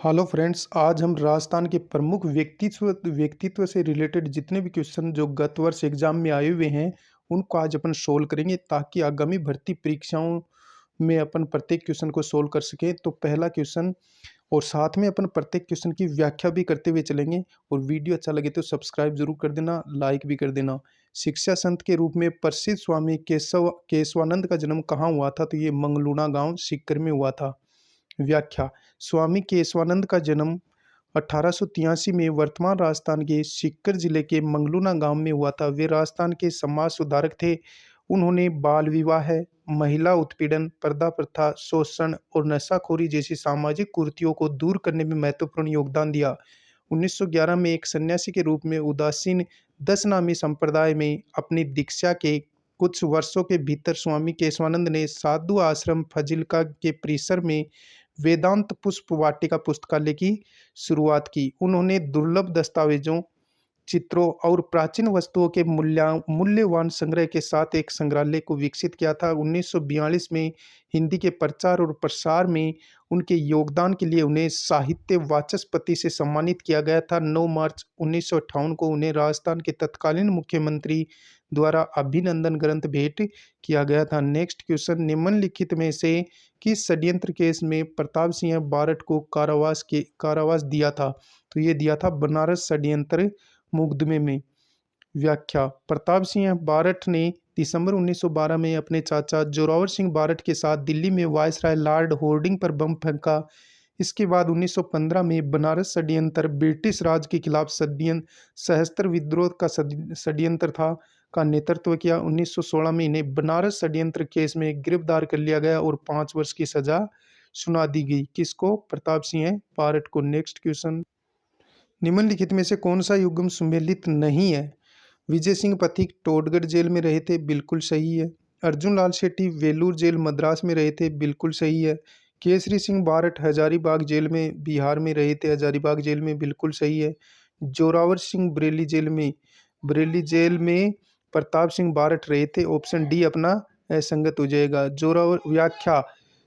Hello friends, आज हम राजस्थान के प्रमुख व्यक्तित्व से रिलेटेड जितने भी क्वेश्चन जो गत वर्ष एग्जाम में आए हुए हैं उनको आज अपन सोल्व करेंगे ताकि आगामी भर्ती परीक्षाओं में अपन प्रत्येक क्वेश्चन को सोल्व कर सकें। तो पहला क्वेश्चन और साथ में अपन प्रत्येक क्वेश्चन की व्याख्या भी करते हुए चलेंगे। और वीडियो अच्छा लगे तो सब्सक्राइब जरूर कर देना, लाइक भी कर देना। शिक्षा संत के रूप में प्रसिद्ध स्वामी केशवानंद का जन्म कहाँ हुआ था? तो ये मंगलूना गांव सीकर में हुआ था। व्याख्या: स्वामी केशवानंद का जन्म 1883 में वर्तमान राजस्थान के सीकर जिले के मंगलूना गांव में हुआ था। वे राजस्थान के समाज सुधारक थे। उन्होंने बाल विवाह, महिला उत्पीड़न, पर्दा प्रथा, शोषण और नशाखोरी जैसी सामाजिक कुरीतियों को दूर करने में महत्वपूर्ण योगदान दिया। 1911 में एक सन्यासी के रूप में उदासीन दस नामी संप्रदाय में अपनी दीक्षा के कुछ वर्षों के भीतर स्वामी केशवानंद ने साधु आश्रम फजिल्का के परिसर में वेदांत पुष्प वाटिका पुस्तकालय की शुरुआत की। उन्होंने दुर्लभ दस्तावेजों, चित्रों और प्राचीन वस्तुओं के मूल्यवान संग्रह के साथ एक संग्रहालय को विकसित किया था। 1942 में हिंदी के प्रचार और प्रसार में उनके योगदान के लिए उन्हें साहित्य वाचस्पति से सम्मानित किया गया था। 9 मार्च 1958 को उन्हें राजस्थान के तत्कालीन मुख्यमंत्री द्वारा अभिनंदन ग्रंथ भेंट किया गया था। नेक्स्ट क्वेश्चन: निम्नलिखित में से किस षड्यंत्र केस में प्रताप सिंह बारठ को कारावास दिया था? तो ये दिया था बनारस षड्यंत्र मुकदमे में। व्याख्या: प्रताप सिंह बारठ ने दिसंबर 1912 में अपने चाचा जोरावर सिंह बारठ के साथ दिल्ली में वायसराय लॉर्ड होर्डिंग पर बम फेंका। इसके बाद 1915 में बनारस षड्यंत्र ब्रिटिश राज के खिलाफ सहस्त्र विद्रोह का षड्यंत्र था का नेतृत्व किया। 1916 में इन्हें बनारस षड्यंत्र केस में गिरफ्तार कर लिया गया और 5 वर्ष की सजा सुना दी गई। किसको? प्रताप सिंह बारठ को। नेक्स्ट क्वेश्चन: निम्नलिखित में से कौन सा युग्म सुमेलित नहीं है? विजय सिंह पथिक टोडगढ़ जेल में रहे थे, बिल्कुल सही है। अर्जुन लाल शेट्टी वेलूर जेल मद्रास में रहे थे, बिल्कुल सही है। केसरी सिंह बारठ हजारीबाग जेल में बिहार में रहे थे, हजारीबाग जेल में, बिल्कुल सही है। जोरावर सिंह बरेली जेल में प्रताप सिंह बारठ रहे थे, ऑप्शन डी अपना असंगत हो जाएगा। व्याख्या: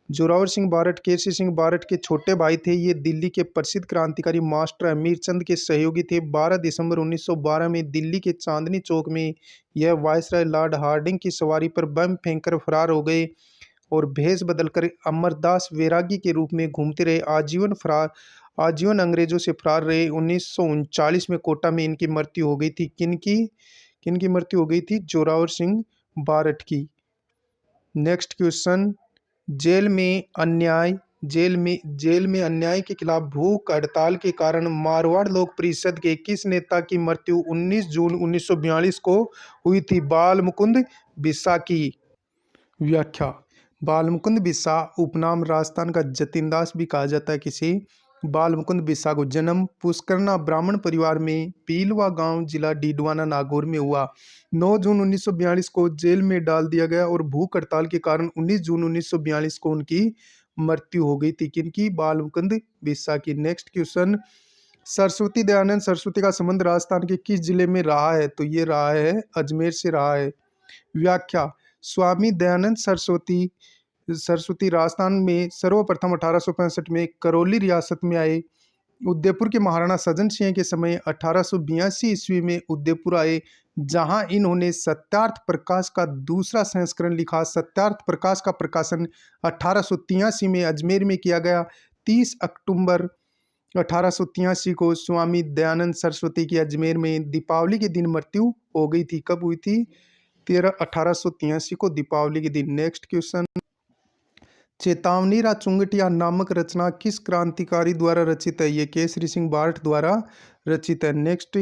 जोरावर सिंह बारठ केसरी सिंह बारठ के छोटे भाई थे। ये दिल्ली के प्रसिद्ध क्रांतिकारी मास्टर अमीर चंद के सहयोगी थे। 12 दिसंबर 1912 में दिल्ली के चांदनी चौक में यह वायसराय लॉर्ड हार्डिंग की सवारी पर बम फेंककर फरार हो गए और भेष बदलकर अमरदास वैरागी के रूप में घूमते रहे। आजीवन अंग्रेजों से फरार रहे। 1939 में कोटा में इनकी मृत्यु हो गई थी। किनकी मृत्यु हो गई थी? जोरावर सिंह बारठ की। नेक्स्ट क्वेश्चन: जेल में अन्याय के खिलाफ भूख हड़ताल के कारण मारवाड़ लोक परिषद के किस नेता की मृत्यु 19 जून 1942 को हुई थी? बाल मुकुंद बिस्सा की। व्याख्या: बाल मुकुंद बिस्सा उपनाम राजस्थान का जतिन दास भी कहा जाता है किसी। बाल मुकुंद बिस्सा को जन्म पुष्करना ब्राह्मण परिवार में पीलवा गांव, जिला डीडवाना, नागौर में हुआ। 9 जून 1942 को जेल में डाल दिया गया और भूख हड़ताल के कारण 19 जून 1942 को उनकी मृत्यु हो गई थी। किनकी? बाल मुकुंद बिस्सा की। नेक्स्ट क्वेश्चन: सरस्वती दयानंद सरस्वती का संबंध राजस्थान के किस जिले में रहा है? तो ये रहा है अजमेर से रहा है। व्याख्या: स्वामी दयानंद सरस्वती राजस्थान में सर्वप्रथम 1865 में करौली रियासत में आए। उदयपुर के महाराणा सज्जन सिंह के समय 1882 ईस्वी में उदयपुर आए, जहां इन्होंने सत्यार्थ प्रकाश का दूसरा संस्करण लिखा। सत्यार्थ प्रकाश का प्रकाशन 1883 में अजमेर में किया गया। 30 अक्टूबर 1883 को स्वामी दयानंद सरस्वती की अजमेर में दीपावली के दिन मृत्यु हो गई थी। कब हुई थी? 1883 को दीपावली के दिन। नेक्स्ट क्वेश्चन: चेतावनी चुंगटिया नामक रचना किस क्रांतिकारी द्वारा रचित है? ये केसरी सिंह बारठ द्वारा रचित है। नेक्स्ट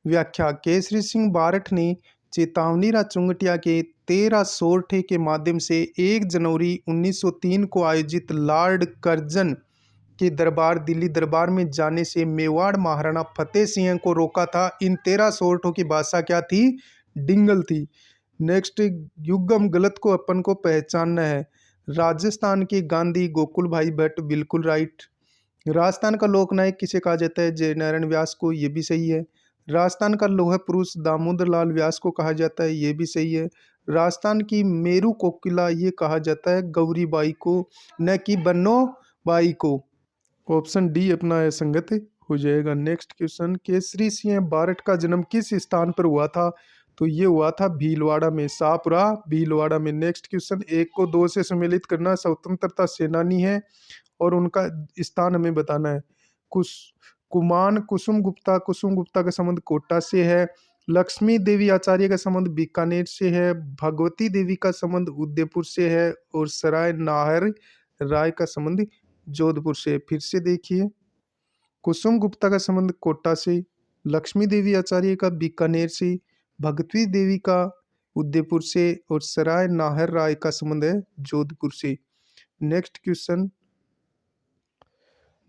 व्याख्या: केसरी सिंह बारठ ने चेतावनी चुंगटिया के 13 सोरठे के माध्यम से 1 जनवरी 1903 को आयोजित लॉर्ड कर्जन के दिल्ली दरबार में जाने से मेवाड़ महाराणा फतेह सिंह को रोका था। इन 13 सोरठों की भाषा क्या थी? डिंगल थी। नेक्स्ट: युग्म गलत को अपन को पहचानना है। राजस्थान के गांधी गोकुल भाई भट्ट, बिल्कुल राइट। राजस्थान का लोकनायक किसे कहा जाता है? जय नारायण व्यास को, ये भी सही है। राजस्थान का लौह पुरुष दामोदर लाल व्यास को कहा जाता है, ये भी सही है। राजस्थान की मेरू कोकिला ये कहा जाता है गौरी बाई को, न कि बन्नो बाई को। ऑप्शन डी अपना असंगत हो जाएगा। नेक्स्ट क्वेश्चन, केसरी सिंह बारठ का जन्म किस स्थान पर हुआ था? तो ये हुआ था भीलवाड़ा में, शाहपुरा भीलवाड़ा में। नेक्स्ट क्वेश्चन, एक को दो से सम्मिलित करना। स्वतंत्रता सेनानी है और उनका स्थान हमें बताना है। कुश कुमान कुसुम गुप्ता का संबंध कोटा से है। लक्ष्मी देवी आचार्य का संबंध बीकानेर से है। भगवती देवी का संबंध उदयपुर से है। और सराय नाहर राय का संबंध जोधपुर से। फिर से देखिए, कुसुम गुप्ता का संबंध कोटा से, लक्ष्मी देवी आचार्य का बीकानेर से, भगवती देवी का उदयपुर से और सराय नाहर राय का संबंध है जोधपुर से। नेक्स्ट क्वेश्चन,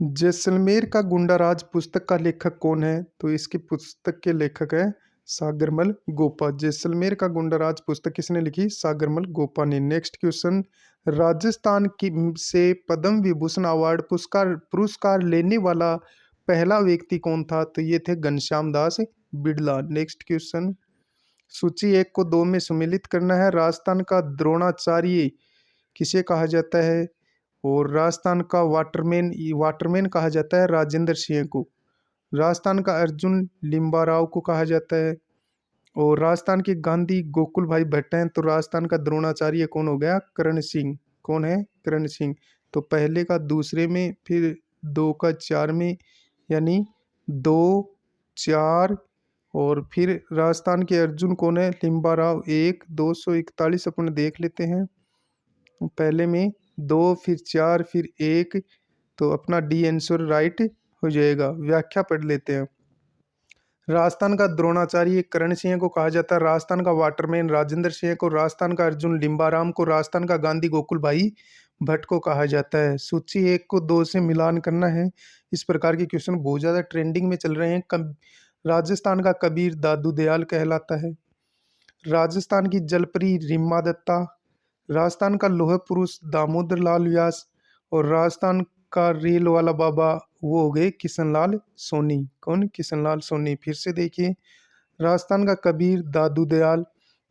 जैसलमेर का गुंडाराज पुस्तक का लेखक कौन है? तो इसकी पुस्तक के लेखक है सागरमल गोपा। जैसलमेर का गुंडाराज पुस्तक किसने लिखी? सागरमल गोपा ने। नेक्स्ट क्वेश्चन, राजस्थान की से पद्म विभूषण अवार्ड पुरस्कार पुरस्कार लेने वाला पहला व्यक्ति कौन था? तो ये थे घनश्याम दास बिड़ला। नेक्स्ट क्वेश्चन, सूची एक को दो में सम्मिलित करना है। राजस्थान का द्रोणाचार्य किसे कहा जाता है? और राजस्थान का वाटरमैन वाटरमैन कहा जाता है राजेंद्र सिंह को। राजस्थान का अर्जुन लिम्बाराव को कहा जाता है। और राजस्थान के गांधी गोकुल भाई भट्ट हैं। तो राजस्थान का द्रोणाचार्य कौन हो गया? करण सिंह। कौन है? करण सिंह। तो पहले का दूसरे में, फिर दो का चार में, यानी दो, चार। और फिर राजस्थान के अर्जुन कौन है? लिम्बाराव। एक 241 अपन देख लेते हैं। पहले में दो, फिर चार, फिर एक। तो अपना डी आंसर राइट हो जाएगा। व्याख्या पढ़ लेते हैं। राजस्थान का द्रोणाचार्य करण सिंह को कहा जाता है। राजस्थान का वाटरमैन राजेंद्र सिंह को, राजस्थान का अर्जुन लिम्बाराम को, राजस्थान का गांधी गोकुल भाई भट्ट को कहा जाता है। सूची एक को दो से मिलान करना है। इस प्रकार के क्वेश्चन बहुत ज्यादा ट्रेंडिंग में चल रहे हैं। राजस्थान का कबीर दादू दयाल कहलाता है। राजस्थान की जलपरी रिम्मा दत्ता। राजस्थान का लोह पुरुष दामोदर लाल व्यास। और राजस्थान का रेल वाला बाबा वो हो गए किशनलाल सोनी। कौन? किशनलाल सोनी। फिर से देखिए, राजस्थान का कबीर दादू दयाल,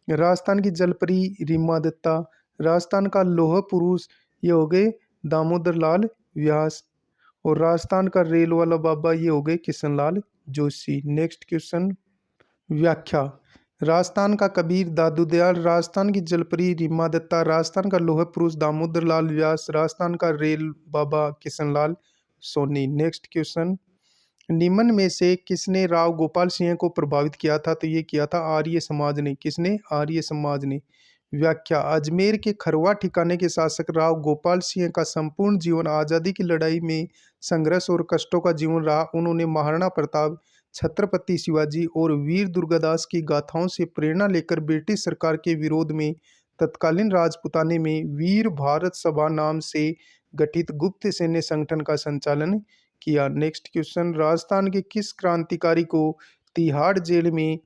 राजस्थान की जलपरी रीमा दत्ता, राजस्थान का लोह पुरुष ये हो गए दामोदर लाल व्यास। और राजस्थान का रेल वाला बाबा ये हो गए किशनलाल जोशी। नेक्स्ट क्वेश्चन, व्याख्या। राजस्थान का कबीर दादू दयाल, राजस्थान की जलपरी रीमा दत्ता, राजस्थान का लोह पुरुष दामोदर लाल व्यास, राजस्थान का रेल बाबा किशनलाल सोनी। नेक्स्ट क्वेश्चन, निम्न में से किसने राव गोपाल सिंह को प्रभावित किया था? तो ये किया था आर्य समाज ने। किसने? आर्य समाज ने। व्याख्या, अजमेर के खरवा ठिकाने के शासक राव गोपाल सिंह का संपूर्ण जीवन आज़ादी की लड़ाई में संघर्ष और कष्टों का जीवन रहा। उन्होंने महाराणा प्रताप, छत्रपति शिवाजी और वीर दुर्गादास की गाथाओं से प्रेरणा लेकर ब्रिटिश सरकार के विरोध में तत्कालीन राजपुताने में वीर भारत सभा नाम से गठित गुप्त सैन्य संगठन का संचालन किया। नेक्स्ट क्वेश्चन, राजस्थान के किस क्रांतिकारी को तिहाड़ जेल में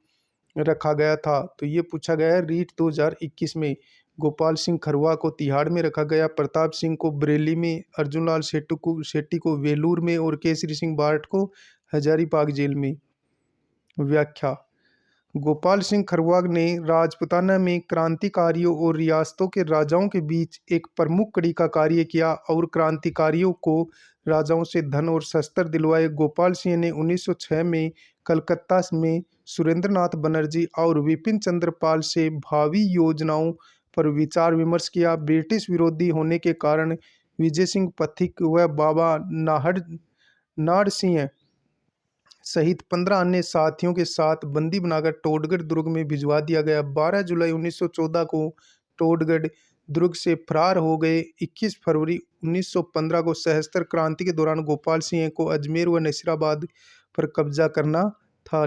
रखा गया था? तो ये पूछा गया है रीट 2021 में। गोपाल सिंह खरवा को तिहाड़ में रखा गया, प्रताप सिंह को बरेली में, अर्जुन लाल शेट्टी को वेलूर में और केसरी सिंह बारठ को हजारीबाग जेल में। व्याख्या, गोपाल सिंह खरवाग ने राजपुताना में क्रांतिकारियों और रियासतों के राजाओं के बीच एक प्रमुख कड़ी का कार्य किया और क्रांतिकारियों को राजाओं से धन और शस्त्र दिलवाए। गोपाल सिंह ने 1906 में कलकत्ता में सुरेंद्रनाथ बनर्जी और विपिन चंद्र पाल से भावी योजनाओं पर विचार विमर्श किया। ब्रिटिश विरोधी होने के कारण विजय सिंह पथिक व बाबा नाहर सिंह सहित 15 अन्य साथियों के साथ बंदी बनाकर टोडगढ़ दुर्ग में भिजवा दिया गया। 12 जुलाई 1914 को टोडगढ़ दुर्ग से फरार हो गए। 21 फरवरी 1915 को सहस्त्र क्रांति के दौरान गोपाल सिंह को अजमेर व नसीराबाद पर कब्जा करना था,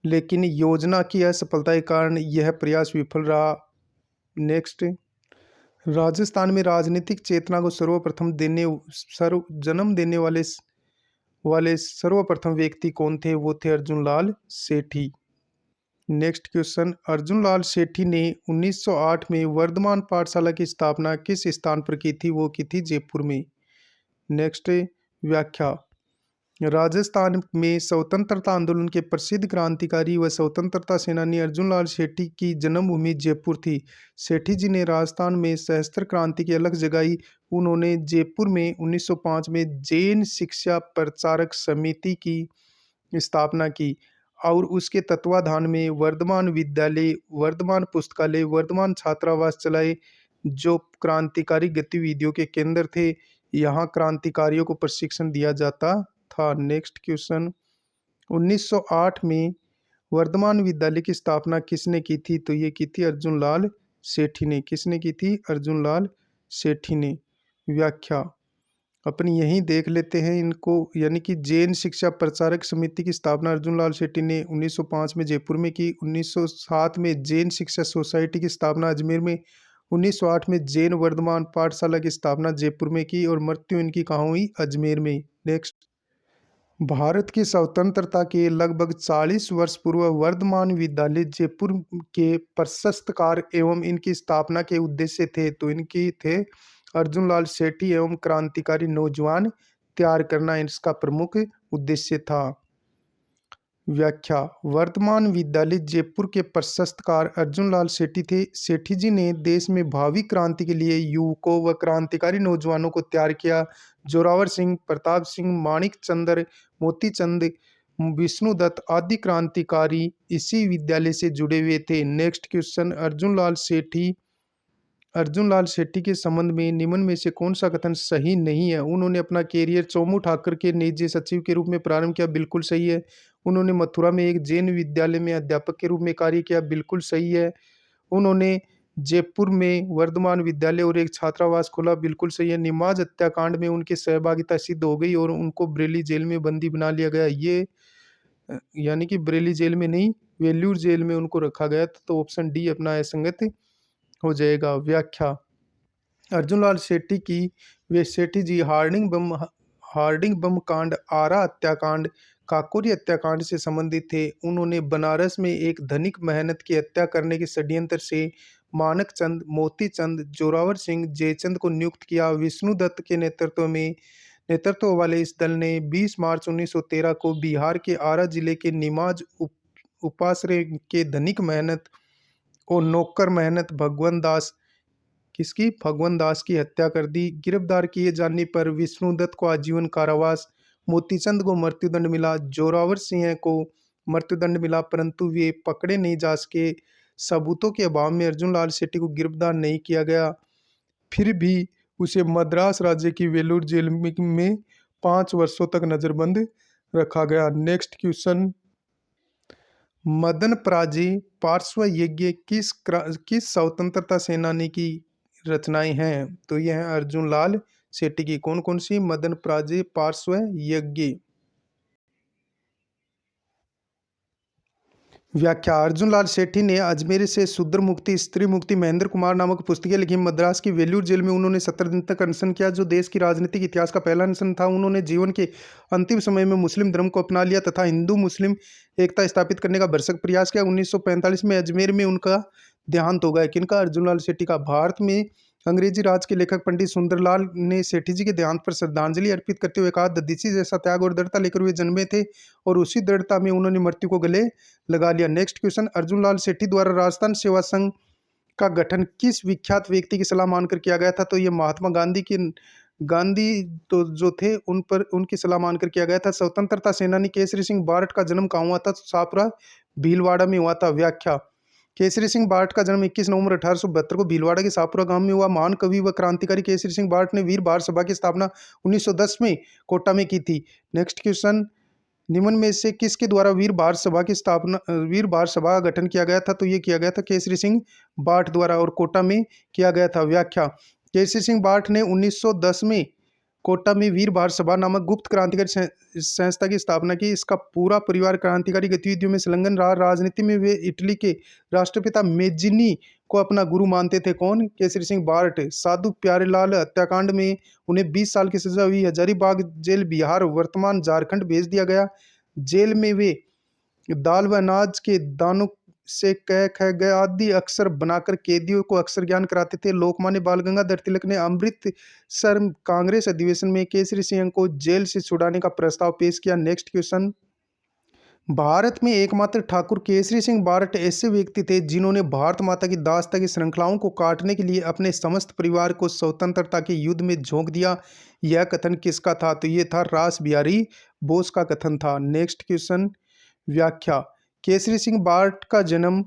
लेकिन योजना की असफलता के कारण यह प्रयास विफल रहा। नेक्स्ट, राजस्थान में राजनीतिक चेतना को जन्म देने वाले सर्वप्रथम व्यक्ति कौन थे? वो थे अर्जुन लाल सेठी। नेक्स्ट क्वेश्चन, अर्जुन लाल सेठी ने 1908 में वर्धमान पाठशाला की स्थापना किस स्थान पर की थी? वो की थी जयपुर में। नेक्स्ट, व्याख्या, राजस्थान में स्वतंत्रता आंदोलन के प्रसिद्ध क्रांतिकारी व स्वतंत्रता सेनानी अर्जुन लाल सेठी की जन्मभूमि जयपुर थी। सेठी जी ने राजस्थान में सशस्त्र क्रांति की अलग जगाई। उन्होंने जयपुर में 1905 में जैन शिक्षा प्रचारक समिति की स्थापना की और उसके तत्वाधान में वर्धमान विद्यालय, वर्धमान पुस्तकालय, वर्धमान छात्रावास चलाए, जो क्रांतिकारी गतिविधियों के केंद्र थे। यहाँ क्रांतिकारियों को प्रशिक्षण दिया जाता था। नेक्स्ट क्वेश्चन, 1908 में वर्धमान विद्यालय की स्थापना किसने की थी? तो ये की थी अर्जुन लाल सेठी ने। किसने की थी? अर्जुन लाल सेठी ने। व्याख्या अपनी यहीं देख लेते हैं इनको, यानी कि जैन शिक्षा प्रचारक समिति की स्थापना अर्जुन लाल सेठी ने 1905 में जयपुर में की। 1907 में जैन शिक्षा सोसाइटी की स्थापना अजमेर में। 1908 में जैन वर्धमान पाठशाला की स्थापना जयपुर में की और मृत्यु इनकी कहाँ हुई? अजमेर में। नेक्स्ट, भारत की स्वतंत्रता के लगभग 40 वर्ष पूर्व वर्धमान विद्यालय जयपुर के प्रशस्तकार एवं इनकी स्थापना के उद्देश्य थे। तो इनकी थे अर्जुन लाल सेठी एवं क्रांतिकारी नौजवान तैयार करना इसका प्रमुख उद्देश्य था। व्याख्या वर्धमान विद्यालय जयपुर के प्रशस्तकार अर्जुन लाल सेठी थे। सेठी जी ने देश में भावी क्रांति के लिए युवकों व क्रांतिकारी नौजवानों को तैयार किया। जोरावर सिंह, प्रताप सिंह, माणिक चंद्र, मोतीचंद, विष्णुदत्त आदि क्रांतिकारी इसी विद्यालय से जुड़े हुए थे। नेक्स्ट क्वेश्चन, अर्जुन लाल शेट्टी के संबंध में निम्न में से कौन सा कथन सही नहीं है? उन्होंने अपना कैरियर चोमू ठाकर के निजी सचिव के रूप में प्रारंभ किया, बिल्कुल सही है। उन्होंने मथुरा में एक जैन विद्यालय में अध्यापक के रूप में कार्य किया, बिल्कुल सही है। उन्होंने जयपुर में वर्धमान विद्यालय और एक छात्रावास खोला, बिल्कुल सही है। निमाज हत्याकांड में उनकी सहभागिता सिद्ध हो गई और उनको बरेली जेल में बंदी बना लिया गया। ये यानी कि बरेली जेल में नहीं, वेल्लूर जेल में उनको रखा गया था। तो ऑप्शन डी अपना असंगत हो जाएगा। व्याख्या अर्जुन लाल सेठी की, वे सेठी जी हार्डिंग बम कांड, आरा हत्याकांड, काकोरी हत्याकांड से संबंधित थे। उन्होंने बनारस में एक धनिक मेहनत की हत्या करने के षड्यंत्र से मानक चंद, मोती चंद, जोरावर सिंह, जयचंद को नियुक्त किया। विष्णुदत्त के नेतृत्व वाले इस दल ने 20 मार्च 1913 को बिहार के आरा जिले के निमाज उपासरे के धनिक मेहनत और नौकर मेहनत भगवन दास की हत्या कर दी। गिरफ्तार किए जाने पर विष्णुदत्त को आजीवन कारावास, मोतीचंद को मृत्युदंड मिला, जोरावर सिंह को मृत्युदंड मिला, परंतु वे पकड़े नहीं जा सके। सबूतों के अभाव में अर्जुन लाल शेट्टी को गिरफ्तार नहीं किया गया। फिर भी उसे मद्रास राज्य की वेलूर जेल में 5 वर्षों तक नजरबंद रखा गया। नेक्स्ट क्वेश्चन, मदन पराजी पार्श्व यज्ञ किस स्वतंत्रता सेनानी की रचनाएं हैं? तो यह है अर्जुन लाल शेट्टी की। कौन कौन सी? मदन पराजी पार्श्व यज्ञ। व्याख्या अर्जुन लाल सेठी ने अजमेर से शूद्र मुक्ति, स्त्री मुक्ति, महेंद्र कुमार नामक पुस्तकें लिखी। मद्रास की वेल्लूर जेल में उन्होंने 17 दिन तक अनशन किया, जो देश की राजनीतिक इतिहास का पहला अनशन था। उन्होंने जीवन के अंतिम समय में मुस्लिम धर्म को अपना लिया तथा हिंदू मुस्लिम एकता स्थापित करने का भरसक प्रयास किया। 1945 में अजमेर में उनका देहांत हो गया। किनका? अर्जुन लाल सेठी का। भारत में अंग्रेजी राज के लेखक पंडित सुंदरलाल ने सेठी जी के देहांत पर श्रद्धांजलि अर्पित करते हुए कहा, दधीची जैसा त्याग और दृढ़ता लेकर वे जन्मे थे और उसी दृढ़ता में उन्होंने मृत्यु को गले लगा लिया। नेक्स्ट क्वेश्चन, अर्जुन लाल सेठी द्वारा राजस्थान सेवा संघ का गठन किस विख्यात व्यक्ति की सलाह मानकर किया गया था? तो ये महात्मा गांधी तो जो थे उनकी सलाह मानकर किया गया था। स्वतंत्रता सेनानी केसरी सिंह बारट का जन्म कहाँ हुआ था? शाहपुरा भीलवाड़ा में हुआ था। व्याख्या केसरी सिंह बारट का जन्म 21 नवंबर 1872 को भीलवाड़ा के शाहपुरा गांव में हुआ। महान कवि व क्रांतिकारी केसरी सिंह बारट ने वीर बार सभा की स्थापना 1910 में कोटा में की थी। नेक्स्ट क्वेश्चन, निम्न में से किसके द्वारा वीर बार सभा का गठन किया गया था? तो ये किया गया था केसरी सिंह बारट द्वारा और कोटा में किया गया था। व्याख्या केसरी सिंह बारट ने 1910 में कोटा में वीर बार सभा नामक गुप्त क्रांतिकारी संस्था की स्थापना की। इसका पूरा परिवार क्रांतिकारी गतिविधियों में संलग्न रहा। राजनीति में वे इटली के राष्ट्रपिता मेजिनी को अपना गुरु मानते थे। कौन? केसरी सिंह बारट। साधु प्यारेलाल हत्याकांड में उन्हें 20 साल की सजा हुई। हजारीबाग जेल बिहार वर्तमान झारखंड भेज दिया गया। जेल में वे दाल व अनाज के दानों से क ख ग आदि अक्षर बनाकर कैदियों को अक्षर ज्ञान कराते थे। लोकमान्य बाल गंगाधर तिलक ने अमृतसर कांग्रेस अधिवेशन में केसरी सिंह को जेल से छुड़ाने का प्रस्ताव पेश किया। नेक्स्ट क्वेश्चन, भारत में एकमात्र ठाकुर केसरी सिंह बारट ऐसे व्यक्ति थे जिन्होंने भारत माता की दासता की श्रृंखलाओं को काटने के लिए अपने समस्त परिवार को स्वतंत्रता के युद्ध में झोंक दिया। यह कथन किसका था? तो ये था रास बिहारी बोस का कथन था। नेक्स्ट क्वेश्चन, व्याख्या। केसरी सिंह बारट का जन्म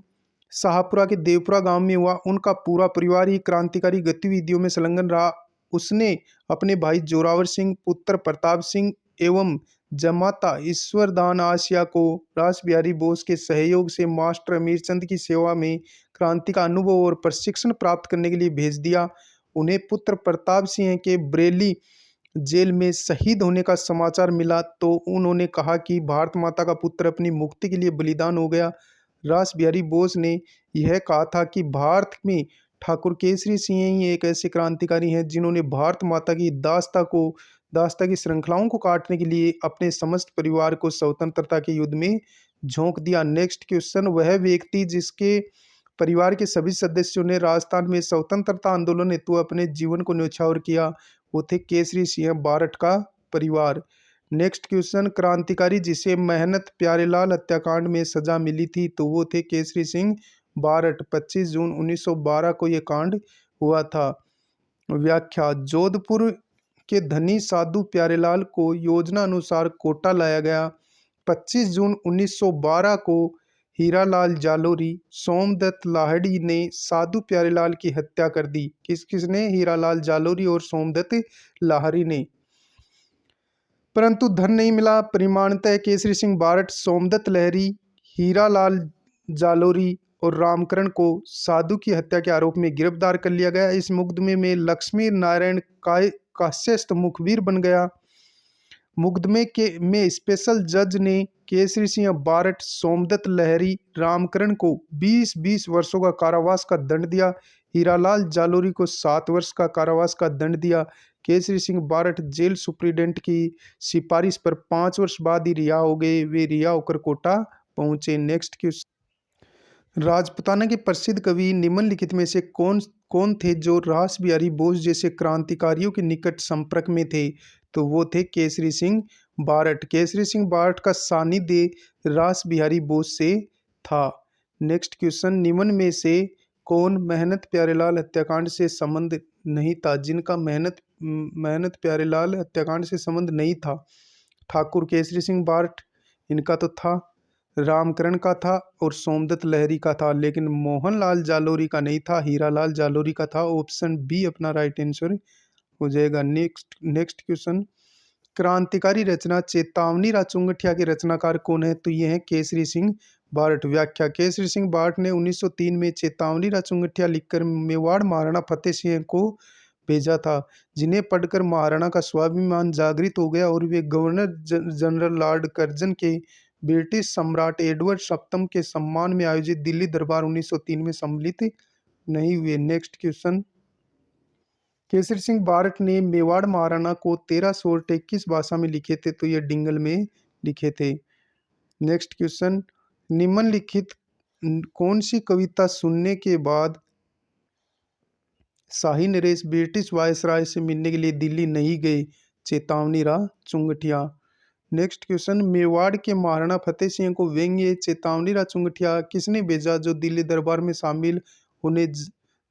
शाहपुरा के देवपुरा गांव में हुआ। उनका पूरा परिवार ही क्रांतिकारी गतिविधियों में संलग्न रहा। उसने अपने भाई जोरावर सिंह, पुत्र प्रताप सिंह एवं जमाता ईश्वरदान आसिया को रास बिहारी बोस के सहयोग से मास्टर अमीरचंद की सेवा में क्रांति का अनुभव और प्रशिक्षण प्राप्त करने के लिए भेज दिया। उन्हें पुत्र प्रताप सिंह के बरेली जेल में शहीद होने का समाचार मिला तो उन्होंने कहा कि भारत माता का पुत्र अपनी मुक्ति के लिए बलिदान हो गया। रास बिहारी बोस ने यह कहा था कि भारत में ठाकुर केसरी सिंह ही एक ऐसे क्रांतिकारी हैं जिन्होंने भारत माता की दास्ता की श्रृंखलाओं को काटने के लिए अपने समस्त परिवार को स्वतंत्रता के युद्ध में झोंक दिया। नेक्स्ट क्वेश्चन, वह व्यक्ति जिसके परिवार के सभी सदस्यों ने राजस्थान में स्वतंत्रता आंदोलन हेतु अपने जीवन को न्यौछावर किया, वो थे केसरी सिंह बारट का परिवार। नेक्स्ट क्वेश्चन, क्रांतिकारी जिसे मेहनत प्यारेलाल हत्याकांड में सजा मिली थी तो वो थे केसरी सिंह बारट। 25 जून 1912 को यह कांड हुआ था। व्याख्या। जोधपुर के धनी साधु प्यारेलाल को योजना अनुसार कोटा लाया गया। 25 जून 1912 को हीरालाल जालोरी, सोमदत्त लाहिड़ी ने साधु प्यारेलाल की हत्या कर दी। किसने? हीरालाल जालोरी और सोमदत्त लाहिड़ी ने। परंतु धन नहीं मिला। परिमाणतः केसरी सिंह बारट, सोमदत्त लाहिड़ी, हीरालाल जालोरी और रामकरण को साधु की हत्या के आरोप में गिरफ्तार कर लिया गया। इस मुकदमे में लक्ष्मी नारायण काश्यस्त मुखबिर बन गया। मुकदमे में स्पेशल जज ने केसरी सिंह बारट, सोमदत्त लाहिड़ी, रामकरण को 20-20 वर्षों का कारावास का दंड दिया। हीरालाल जालोरी को 7 वर्ष का कारावास का दंड दिया। केसरी सिंह बारट जेल सुप्रीडेंट की सिफारिश पर 5 वर्ष बाद ही रिहा हो गए। वे रिहा होकर कोटा पहुंचे। नेक्स्ट क्वेश्चन, राजपूताना के प्रसिद्ध कवि निम्नलिखित में से कौन कौन थे जो रास बिहारी बोस जैसे क्रांतिकारियों के निकट संपर्क में थे? तो वो थे केसरी सिंह बारट। केसरी सिंह बारट का सानिध्य रास बिहारी बोस से था। नेक्स्ट क्वेश्चन, निम्न में से कौन मेहनत प्यारेलाल हत्याकांड से संबंध नहीं था? जिनका मेहनत प्यारेलाल हत्याकांड से संबंध नहीं था? ठाकुर केसरी सिंह बारट, इनका तो था, रामकरण का था और सोमदत्त लाहिड़ी का था, लेकिन मोहनलाल जालोरी का नहीं था, हीरालाल जालोरी का था। ऑप्शन बी अपना राइट आंसर हो जाएगा। नेक्स्ट क्वेश्चन, क्रांतिकारी रचना चेतावनी राचुंगटिया के रचनाकार कौन है? तो ये है केसरी सिंह बारट। व्याख्या। केसरी सिंह बारट ने 1903 में चेतावनी राचुंगटिया लिखकर मेवाड़ महाराणा फतेह सिंह को भेजा था, जिन्हें पढ़कर महाराणा का स्वाभिमान जागृत हो गया और वे गवर्नर जनरल लॉर्ड कर्जन के ब्रिटिश सम्राट एडवर्ड सप्तम के सम्मान में आयोजित दिल्ली दरबार 1903 में सम्मिलित नहीं हुए। नेक्स्ट क्वेश्चन, केसरी सिंह बारट ने मेवाड़ महाराणा को 1321 भाषा में लिखे थे, तो ये डिंगल में लिखे थे। नेक्स्ट क्वेश्चन, निम्नलिखित कौन सी कविता सुनने के बाद शाही नरेश ब्रिटिश वायसराय से मिलने के लिए दिल्ली नहीं गए? चेतावनी राचुंगटिया। नेक्स्ट क्वेश्चन, मेवाड़ के महाराणा फतेह सिंह को व्यंग्य चेतावनी राचुंगटिया किसने भेजा जो दिल्ली दरबार में शामिल होने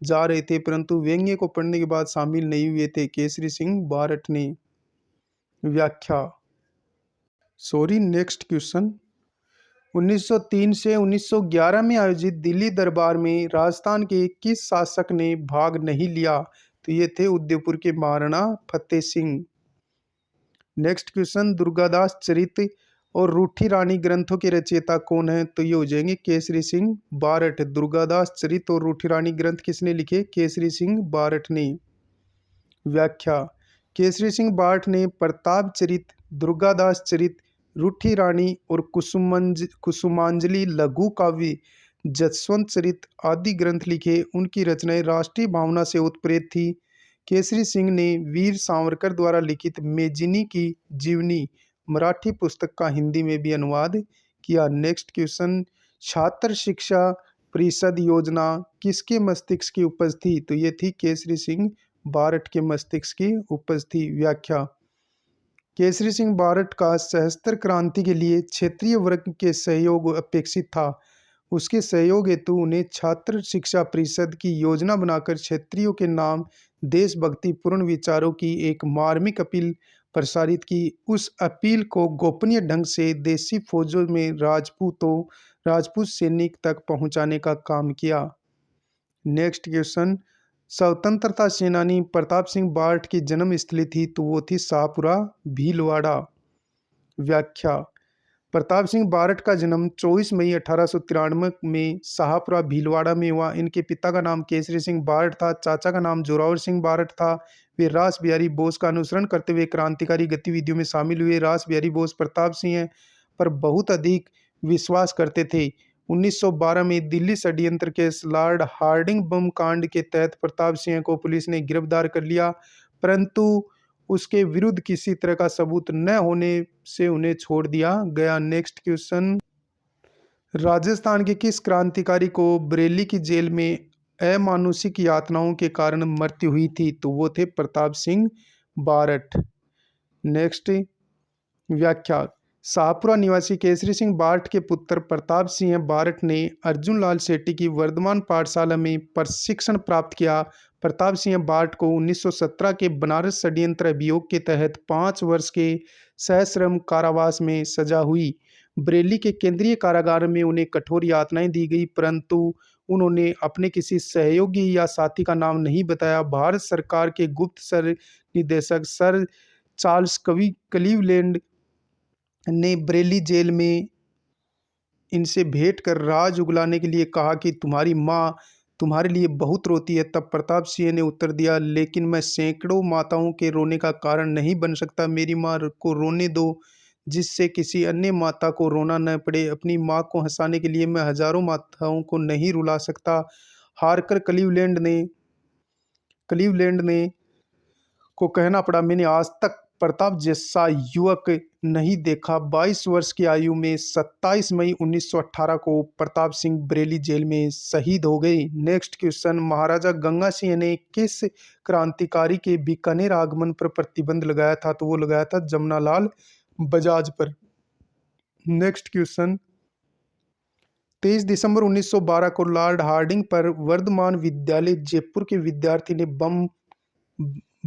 जा रहे थे परंतु व्यंग्य को पढ़ने के बाद शामिल नहीं हुए थे? केसरी सिंह बारट ने। व्याख्या। नेक्स्ट क्वेश्चन, 1903 से 1911 में आयोजित दिल्ली दरबार में राजस्थान के किस शासक ने भाग नहीं लिया? तो ये थे उदयपुर के महाराणा फतेह सिंह। नेक्स्ट क्वेश्चन, दुर्गादास चरित और रूठी रानी ग्रंथों के रचयिता कौन है? तो ये हो जाएंगे केसरी सिंह बारट। दुर्गादास चरित और रूठी रानी ग्रंथ किसने लिखे? केसरी सिंह बारट ने। व्याख्या। केसरी सिंह बारट ने प्रताप चरित, दुर्गादास चरित, रूठी रानी और कुसुमांजलि लघु काव्य, जसवंत चरित आदि ग्रंथ लिखे। उनकी रचनाएं राष्ट्रीय भावना से उत्प्रेरित थी। केसरी सिंह ने वीर सावरकर द्वारा लिखित मेजिनी की जीवनी मराठी पुस्तक का हिंदी में भी अनुवाद किया। नेक्स्ट क्वेश्चन, छात्र शिक्षा परिषद योजना किसके मस्तिष्क की उपज थी? तो ये थी केसरी सिंह बारट के मस्तिष्क की उपज थी। व्याख्या। केसरी सिंह बारट का सशस्त्र क्रांति के लिए क्षेत्रीय वर्ग के सहयोग अपेक्षित था। उसके सहयोग हेतु उन्हें छात्र शिक्षा परिषद की योजना बनाकर क्षत्रियों के नाम देशभक्तिपूर्ण विचारों की एक मार्मिक अपील प्रसारित की। उस अपील को गोपनीय ढंग से देसी फौजों में राजपूत सैनिक तक पहुंचाने का काम किया। नेक्स्ट क्वेश्चन, स्वतंत्रता सेनानी प्रताप सिंह बार्ट की जन्म स्थली थी तो वो थी शाहपुरा भीलवाड़ा। व्याख्या, प्रताप सिंह बारट का जन्म 24 मई 1893 में शाहपुरा भीलवाड़ा में हुआ। इनके पिता का नाम केसरी सिंह बारट था, चाचा का नाम जोरावर सिंह बारट था। वे रास बिहारी बोस का अनुसरण करते हुए क्रांतिकारी गतिविधियों में शामिल हुए। रास बिहारी बोस प्रताप सिंह पर बहुत अधिक विश्वास करते थे। 1912 में दिल्ली षड्यंत्र केस लॉर्ड हार्डिंग बम कांड के तहत प्रताप सिंह को पुलिस ने गिरफ्तार कर लिया, परंतु उसके विरुद्ध किसी तरह का सबूत न होने से उन्हें छोड़ दिया गया। नेक्स्ट क्वेश्चन, राजस्थान के किस क्रांतिकारी को बरेली की जेल में अमानुषिक यातनाओं के कारण मृत्यु हुई थी तो वो थे प्रताप सिंह बारट। नेक्स्ट, व्याख्या, शाहपुरा निवासी केसरी सिंह बारट के पुत्र प्रताप सिंह बारट ने अर्जुन लाल सेठी की वर्धमान पाठशाला में प्रशिक्षण प्राप्त किया। प्रताप सिंह बारट को 1917 के बनारस षड्यंत्र अभियोग के तहत 5 वर्ष के सश्रम कारावास में सजा हुई। बरेली के केंद्रीय कारागार में उन्हें कठोर यातनाएं दी गई, परंतु उन्होंने अपने किसी सहयोगी या साथी का नाम नहीं बताया। भारत सरकार के गुप्तचर निदेशक सर चार्ल्स क्लीवलैंड ने बरेली जेल में इनसे भेंट कर राज उगलाने के लिए कहा कि तुम्हारी माँ तुम्हारे लिए बहुत रोती है। तब प्रताप सिंह ने उत्तर दिया, लेकिन मैं सैकड़ों माताओं के रोने का कारण नहीं बन सकता। मेरी माँ को रोने दो, जिससे किसी अन्य माता को रोना न पड़े। अपनी माँ को हंसाने के लिए मैं हजारों माताओं को नहीं रुला सकता। हारकर क्लीवलैंड ने को कहना पड़ा, मैंने आज तक प्रताप जैसा युवक नहीं देखा। 22 वर्ष की आयु में 27 मई 1918 को प्रताप सिंह बरेली जेल में शहीद हो गए। नेक्स्ट क्वेश्चन, महाराजा गंगा सिंह ने किस क्रांतिकारी के बीकानेर आगमन पर प्रतिबंध लगाया था तो वो लगाया था जमनालाल बजाज पर। नेक्स्ट क्वेश्चन, 23 दिसंबर 1912 को लॉर्ड हार्डिंग पर वर्धमान विद्यालय जयपुर के विद्यार्थी ने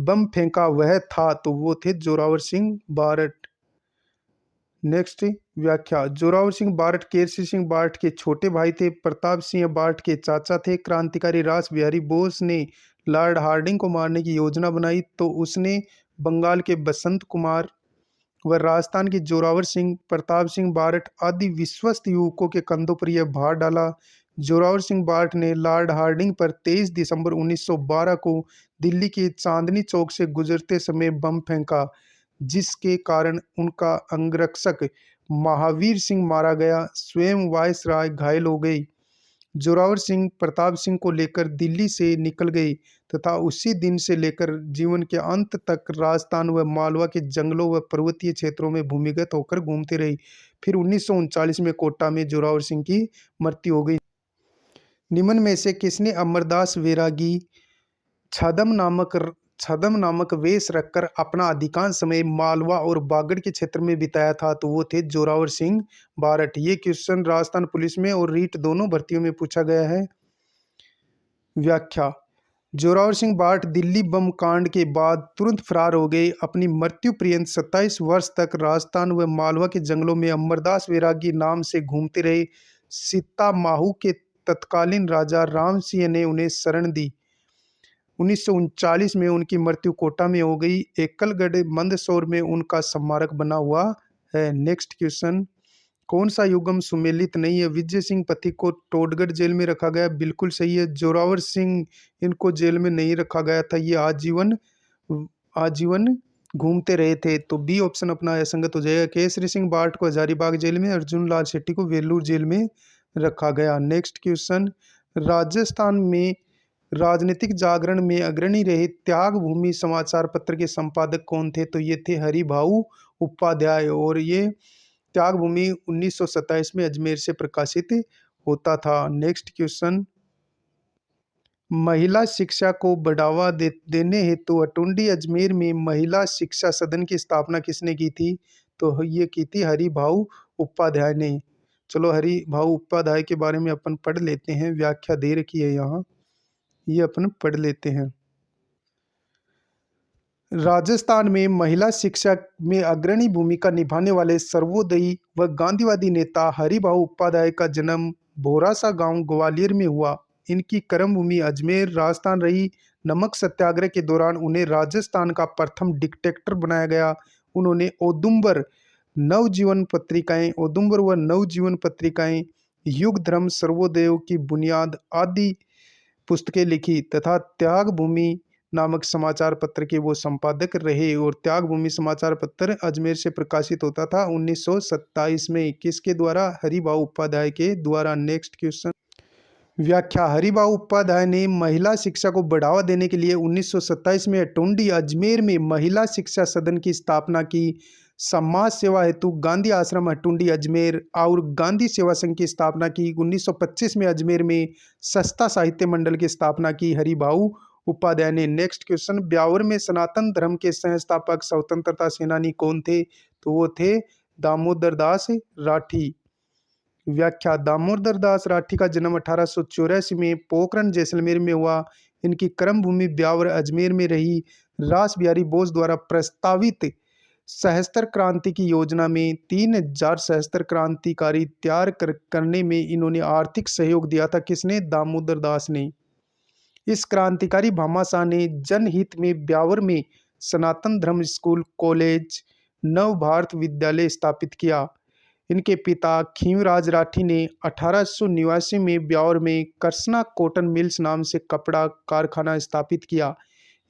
बम फेंका, वह था तो वो थे जोरावर सिंह बारट। नेक्स्ट, व्याख्या, जोरावर सिंह बारट केसरी सिंह बारट के छोटे भाई थे। प्रताप सिंह बारट के चाचा थे। क्रांतिकारी रास बिहारी बोस ने लॉर्ड हार्डिंग को मारने की योजना बनाई तो उसने बंगाल के बसंत कुमार व राजस्थान के जोरावर सिंह, प्रताप सिंह बारट आदि विश्वस्त युवकों के कंधों पर यह भार डाला। जोरावर सिंह बारट ने लॉर्ड हार्डिंग पर 23 दिसंबर 1912 को दिल्ली के चांदनी चौक से गुजरते समय बम फेंका, जिसके कारण उनका अंगरक्षक महावीर सिंह मारा गया। स्वयं वायसराय घायल हो गए। जोरावर सिंह प्रताप सिंह को लेकर दिल्ली से निकल गए तथा उसी दिन से लेकर जीवन के अंत तक राजस्थान व मालवा के जंगलों व पर्वतीय क्षेत्रों में भूमिगत होकर घूमते रहे। फिर 1939 में कोटा में जोरावर सिंह की मृत्यु हो गई। निम्न में से किसने अमरदास वैरागी छद्म नामक वेश रखकर अपना अधिकांश समय मालवा और बागड़ के क्षेत्र में बिताया था तो वो थे जोरावर सिंह बारट। ये क्वेश्चन राजस्थान पुलिस में और रीट दोनों भर्तियों में पूछा गया है। व्याख्या, जोरावर सिंह बारट दिल्ली बम कांड के बाद तुरंत फरार हो गए। अपनी मृत्यु पर्यंत 27 वर्ष तक राजस्थान व मालवा के जंगलों में अमरदास वैरागी नाम से घूमते रहे। सीता माहू के तत्कालीन राजा राम सिंह ने उन्हें शरण दी। 1939 में उनकी मृत्यु कोटा में हो गई। एकलगढ़ मंदसौर में उनका स्मारक बना हुआ है। नेक्स्ट क्वेश्चन, कौन सा युग्म सुमेलित नहीं है? विजय सिंह पति को टोडगढ़ जेल में रखा गया, बिल्कुल सही है। जोरावर सिंह इनको जेल में नहीं रखा गया था, ये आजीवन घूमते रहे थे, तो बी ऑप्शन अपना असंगत हो जाएगा। केसरी सिंह बारट को हजारीबाग जेल में, अर्जुन लाल शेट्टी को वेलूर जेल में रखा गया। नेक्स्ट क्वेश्चन, राजस्थान में राजनीतिक जागरण में अग्रणी रहे त्याग भूमि समाचार पत्र के संपादक कौन थे तो ये थे हरिभाऊ उपाध्याय, और ये त्याग भूमि 1927 में अजमेर से प्रकाशित होता था। नेक्स्ट क्वेश्चन, महिला शिक्षा को बढ़ावा देने हेतु अटुंडी अजमेर में महिला शिक्षा सदन की स्थापना किसने की थी? तो ये की थी हरिभाऊ उपाध्याय ने। चलो हरिभाऊ उपाध्याय के बारे में अपन पढ़ लेते हैं, व्याख्या दे रखी है यहाँ, ये अपन पढ़ लेते हैं। राजस्थान में महिला शिक्षा में अग्रणी भूमिका निभाने वाले सर्वोदयी व गांधीवादी नेता हरिभाऊ उपाध्याय का जन्म भोरासा गांव ग्वालियर में हुआ। इनकी कर्मभूमि अजमेर राजस्थान रही। नमक सत्याग्रह के दौरान उन्हें राजस्थान का प्रथम डिक्टेटर बनाया गया। उन्होंने औदुंबर व नवजीवन पत्रिकाएं, युग धर्म, सर्वोदय की बुनियाद आदि पुस्तकें लिखी तथा त्याग भूमि नामक समाचार पत्र के वो संपादक रहे। और त्याग भूमि समाचार पत्र अजमेर से प्रकाशित होता था 1927 में। किसके द्वारा? हरिभाऊ उपाध्याय के द्वारा। Next question. व्याख्या। हरिभाऊ उपाध्याय ने महिला शिक्षा को बढ़ावा देने के लिए 1927 में अटुंडी अजमेर में महिला शिक्षा सदन की स्थापना की। समाज सेवा हेतु गांधी आश्रम अटुंडी अजमेर और गांधी सेवा संघ की स्थापना की। 1925 में अजमेर में सस्ता साहित्य मंडल की स्थापना की हरिभाऊ उपाध्याय ने। Next question. ब्यावर में सनातन धर्म के संस्थापक स्वतंत्रता सेनानी कौन थे? तो वो थे दामोदर दास राठी। व्याख्या। दामोदर दास राठी का जन्म 1884 में पोखरण जैसलमेर में हुआ। इनकी कर्मभूमि ब्यावर अजमेर में रही। रास बिहारी बोस द्वारा प्रस्तावित सहस्त्र क्रांति की योजना में 3000 सहस्त्र क्रांतिकारी तैयार करने में इन्होंने आर्थिक सहयोग दिया था। किसने? दामोदर दास ने। इस क्रांतिकारी भामाशाह ने जनहित में ब्यावर में सनातन धर्म स्कूल, कॉलेज, नव भारत विद्यालय स्थापित किया। इनके पिता खींवराज राठी ने 1889 में ब्यावर में करसना कॉटन मिल्स नाम से कपड़ा कारखाना स्थापित किया।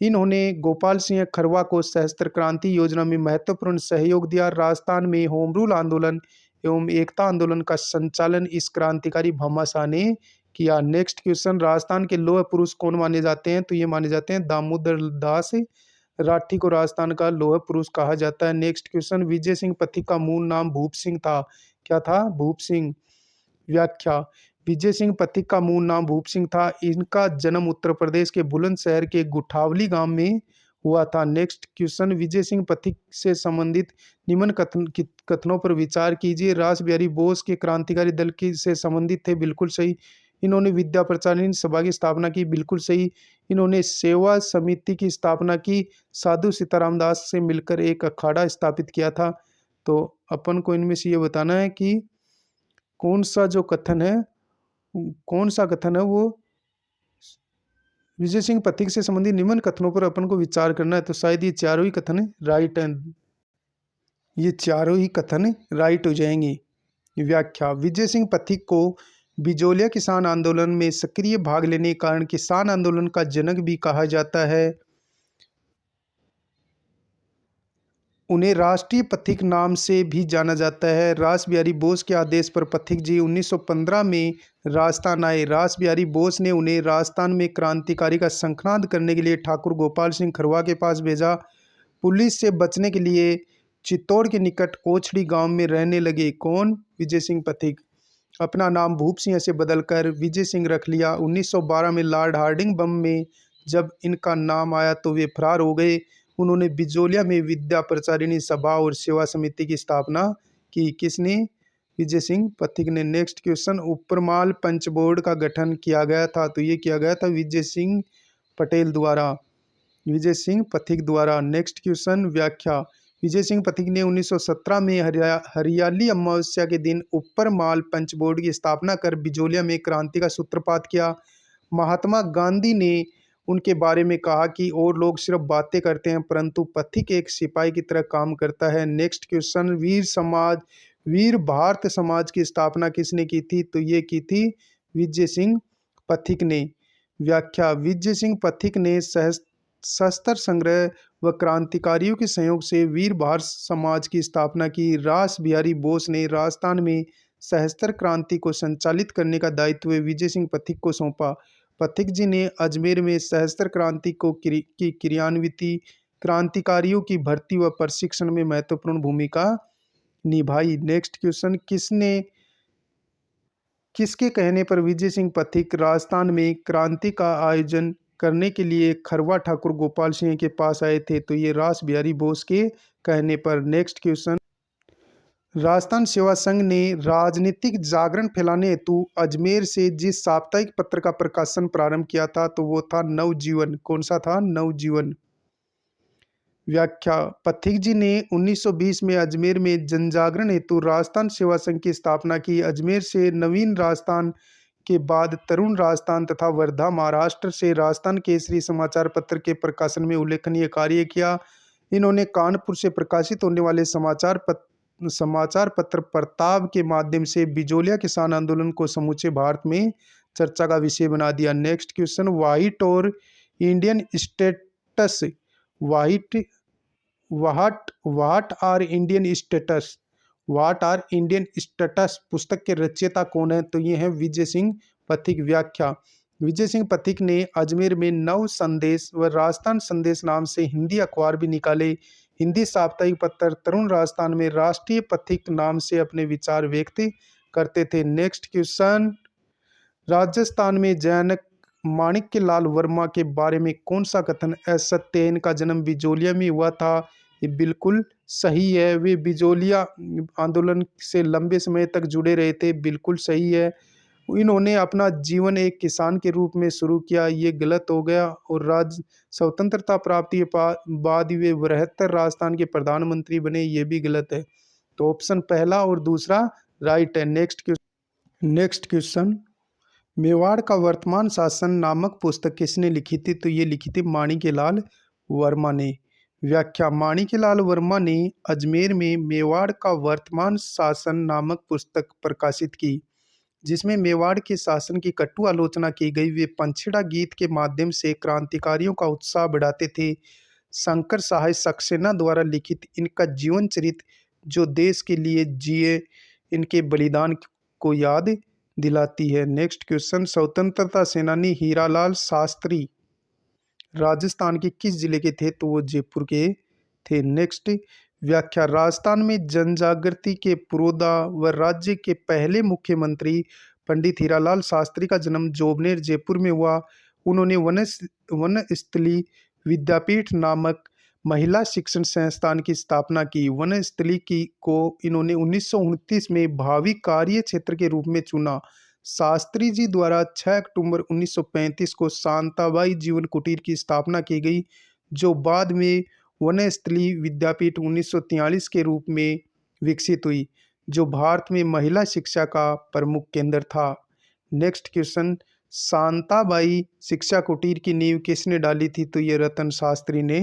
इन्होंने गोपाल सिंह खरवा को सहस्त्र क्रांति योजना में महत्वपूर्ण सहयोग दिया। राजस्थान में होम रूल आंदोलन एवं एकता आंदोलन का संचालन इस क्रांतिकारी भामाशाह ने किया। Next question. राजस्थान के लौह पुरुष कौन माने जाते हैं? तो ये माने जाते हैं दामोदर दास राठी को राजस्थान का लौह पुरुष कहा जाता है। Next question. विजय सिंह पथिक का मूल नाम भूप सिंह था। क्या था? भूप सिंह। व्याख्या। विजय सिंह पथिक का मूल नाम भूप सिंह था। इनका जन्म उत्तर प्रदेश के बुलंदशहर के गुठावली गांव में हुआ था। Next question. विजय सिंह पथिक से संबंधित निम्न कथनों पर विचार कीजिए। रास बिहारी बोस के क्रांतिकारी दल की से संबंधित थे। बिल्कुल सही। इन्होंने विद्या प्रचारिणी सभा की स्थापना की। बिल्कुल सही। इन्होंने सेवा समिति की स्थापना की। साधु सीताराम दास से मिलकर एक अखाड़ा स्थापित किया था। तो अपन को इनमें से ये बताना है कि कौन सा कथन है वो विजय सिंह पथिक से संबंधित निम्न कथनों पर अपन को विचार करना है। तो शायद ये चारों ही कथन राइट हैं। ये चारों ही कथन राइट हो जाएंगे। व्याख्या। विजय सिंह पथिक को बिजोलिया किसान आंदोलन में सक्रिय भाग लेने के कारण किसान आंदोलन का जनक भी कहा जाता है। उन्हें राष्ट्रीय पथिक नाम से भी जाना जाता है। रास बिहारी बोस के आदेश पर पथिक जी 1915 में राजस्थान आए। रास बिहारी बोस ने उन्हें राजस्थान में क्रांतिकारी का शंखनाद करने के लिए ठाकुर गोपाल सिंह खरवा के पास भेजा। पुलिस से बचने के लिए चित्तौड़ के निकट ओछड़ी गांव में रहने लगे। कौन? विजय सिंह पथिक। अपना नाम भूप सिंह से बदलकर विजय सिंह रख लिया। 1912 में लॉर्ड हार्डिंग बम में जब इनका नाम आया तो वे फरार हो गए। उन्होंने बिजोलिया में विद्या प्रचारिणी सभा और सेवा समिति की स्थापना की। किसने? विजय सिंह पथिक ने। Next question. Uparmal Panch board का गठन किया गया था। तो ये किया गया था विजय सिंह पटेल द्वारा, विजय सिंह पथिक द्वारा। Next question. व्याख्या। विजय सिंह पथिक ने 1917 में हरियाली अमावस्या के दिन उपरमाल पंच बोर्ड की स्थापना कर बिजोलिया में क्रांति का सूत्रपात किया। महात्मा गांधी ने उनके बारे में कहा कि और लोग सिर्फ बातें करते हैं परंतु पथिक एक सिपाही की तरह काम करता है। Next question. वीर भारत समाज की स्थापना किसने की थी? तो ये की थी विजय सिंह पथिक ने। व्याख्या। विजय सिंह पथिक ने शस्त्र संग्रह व क्रांतिकारियों के सहयोग से वीर भारत समाज की स्थापना की। रास बिहारी बोस ने राजस्थान में सहस्त्र क्रांति को संचालित करने का दायित्व विजय सिंह पथिक को सौंपा। पथिक जी ने अजमेर में सहस्त्र क्रांति की क्रियान्विति, क्रांतिकारियों की भर्ती व प्रशिक्षण में महत्वपूर्ण भूमिका निभाई। Next question. किसके कहने पर विजय सिंह पथिक राजस्थान में क्रांति का आयोजन करने के लिए खरवा ठाकुर गोपाल सिंह के पास आए थे? तो ये रास बिहारी बोस के कहने पर। नेक्स्ट क्वेश्चन, राजस्थान सेवा संघ ने राजनीतिक जागरण फैलाने हेतु अजमेर से जिस साप्ताहिक पत्र का प्रकाशन प्रारंभ किया था तो वो था नवजीवन। कौन सा था? नवजीवन। व्याख्या, पथिक जी ने 1920 में अजमेर में जनजागरण हेतु राजस्थान सेवा संघ की स्थापना की। अजमेर से नवीन राजस्थान के बाद तरुण राजस्थान तथा वर्धा महाराष्ट्र से राजस्थान केसरी समाचार पत्र के प्रकाशन में उल्लेखनीय कार्य किया। इन्होंने कानपुर से प्रकाशित होने वाले समाचार पत्र प्रताप के माध्यम से बिजोलिया किसान आंदोलन को समूचे भारत में चर्चा का विषय बना दिया। नेक्स्ट क्वेश्चन, व्हाइट और Indian states white what are Indian states what are Indian states पुस्तक के रचयिता कौन है? तो ये है विजय सिंह पथिक। व्याख्या, विजय सिंह पथिक ने अजमेर में नव संदेश व राजस्थान संदेश नाम से हिंदी अखबार भी निकाले। हिंदी साप्ताहिक पत्र तरुण राजस्थान में राष्ट्रीय पथिक नाम से अपने विचार व्यक्त करते थे। नेक्स्ट क्वेश्चन, राजस्थान में जैनक माणिक्य लाल वर्मा के बारे में कौन सा कथन असत्य है? इनका जन्म बिजोलिया में हुआ था। ये बिल्कुल सही है। वे बिजोलिया आंदोलन से लंबे समय तक जुड़े रहे थे। बिल्कुल सही है। इन्होंने अपना जीवन एक किसान के रूप में शुरू किया, ये गलत हो गया। और स्वतंत्रता प्राप्ति के बाद वे बृहत्तर राजस्थान के प्रधानमंत्री बने, ये भी गलत है। तो ऑप्शन पहला और दूसरा राइट है। नेक्स्ट क्वेश्चन, मेवाड़ का वर्तमान शासन नामक पुस्तक किसने लिखी थी? तो ये लिखी थी माणिक्यलाल वर्मा ने। व्याख्या, माणिक्यलाल वर्मा ने अजमेर में मेवाड़ का वर्तमान शासन नामक पुस्तक प्रकाशित की, जिसमें मेवाड़ के शासन की कटु आलोचना की गई। वे पंछेड़ा गीत के माध्यम से क्रांतिकारियों का उत्साह बढ़ाते थे। शंकर सहाय सक्सेना द्वारा लिखित इनका जीवन चरित्र, जो देश के लिए जिए, इनके बलिदान को याद दिलाती है। नेक्स्ट क्वेश्चन, स्वतंत्रता सेनानी हीरालाल शास्त्री राजस्थान के किस जिले के थे? तो वो जयपुर के थे। नेक्स्ट व्याख्या, राजस्थान में जनजागृति के पुरोधा व राज्य के पहले मुख्यमंत्री पंडित हीरालाल शास्त्री का जन्म जोबनेर जयपुर में हुआ। उन्होंने वनस्थली विद्यापीठ नामक महिला शिक्षण संस्थान की स्थापना की। वनस्थली की को इन्होंने 1929 में भावी कार्य क्षेत्र के रूप में चुना। शास्त्री जी द्वारा 6 अक्टूबर 1935 को शांताबाई जीवन कुटीर की स्थापना की गई, जो बाद में वनस्थली विद्यापीठ 1943 के रूप में विकसित हुई, जो भारत में महिला शिक्षा का प्रमुख केंद्र था। नेक्स्ट क्वेश्चन, शांताबाई शिक्षा कुटीर की नींव किसने डाली थी? तो ये रतन शास्त्री ने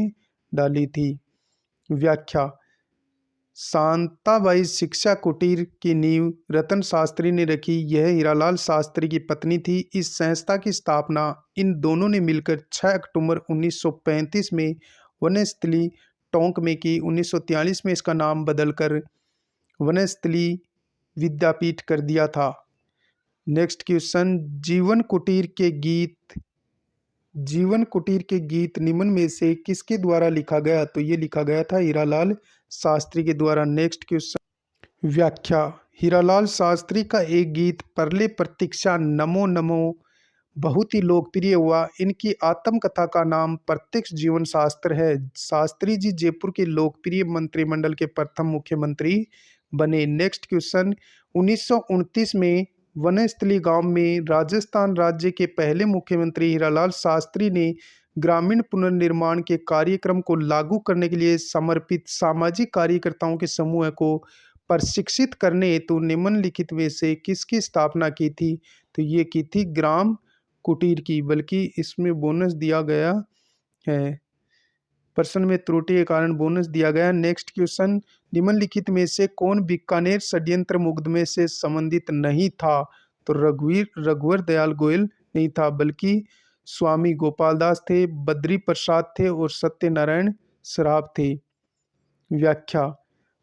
डाली थी। व्याख्या, शांताबाई शिक्षा कुटीर की नींव रतन शास्त्री ने रखी। यह हीरालाल शास्त्री की पत्नी थी। इस संस्था की स्थापना इन दोनों ने मिलकर 6 अक्टूबर 1935 में वनस्थली टोंक में की। 1943 में इसका नाम बदलकर वनस्थली विद्यापीठ कर दिया था। नेक्स्ट क्वेश्चन, जीवन कुटीर के गीत निम्न में से किसके द्वारा लिखा गया? तो ये लिखा गया था हीरालाल शास्त्री के द्वारा। नेक्स्ट क्वेश्चन, व्याख्या, हीरालाल शास्त्री का एक गीत परले प्रतीक्षा नमो नमो बहुत ही लोकप्रिय हुआ। इनकी आत्मकथा का नाम प्रत्यक्ष जीवन शास्त्र है। शास्त्री जी जयपुर के लोकप्रिय मंत्रिमंडल के प्रथम मुख्यमंत्री बने। नेक्स्ट क्वेश्चन, 1929 में वनस्थली गांव में राजस्थान राज्य के पहले मुख्यमंत्री हीरालाल शास्त्री ने ग्रामीण पुनर्निर्माण के कार्यक्रम को लागू करने के लिए समर्पित सामाजिक कार्यकर्ताओं के समूह को प्रशिक्षित करने हेतु निम्नलिखित में से किसकी स्थापना की थी? तो ये की थी ग्राम कुटीर की। बल्कि इसमें बोनस दिया गया है, प्रश्न में त्रुटि के कारण बोनस दिया गया। नेक्स्ट क्वेश्चन, निम्नलिखित में से कौन बीकानेर षड्यंत्र मुकदमे से संबंधित नहीं था? तो रघुवर दयाल गोयल नहीं था, बल्कि स्वामी गोपाल दास थे, बद्री प्रसाद थे और सत्यनारायण सराफ थे। व्याख्या,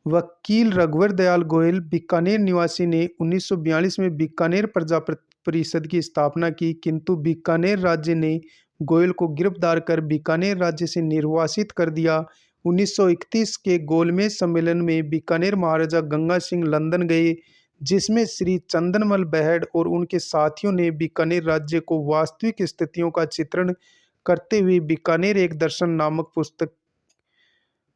वकील रघुवर दयाल गोयल बीकानेर निवासी ने 1942 में बीकानेर प्रजा परिषद की स्थापना की, किंतु बीकानेर राज्य ने गोयल को गिरफ्तार कर बीकानेर राज्य से निर्वासित कर दिया। 1931 के गोलमेज सम्मेलन में बीकानेर महाराजा गंगा सिंह लंदन गए, जिसमें श्री चंदनमल behड़ और उनके साथियों ने बीकानेर राज्य को वास्तविक स्थितियों का चित्रण करते हुए बीकानेर एक दर्शन नामक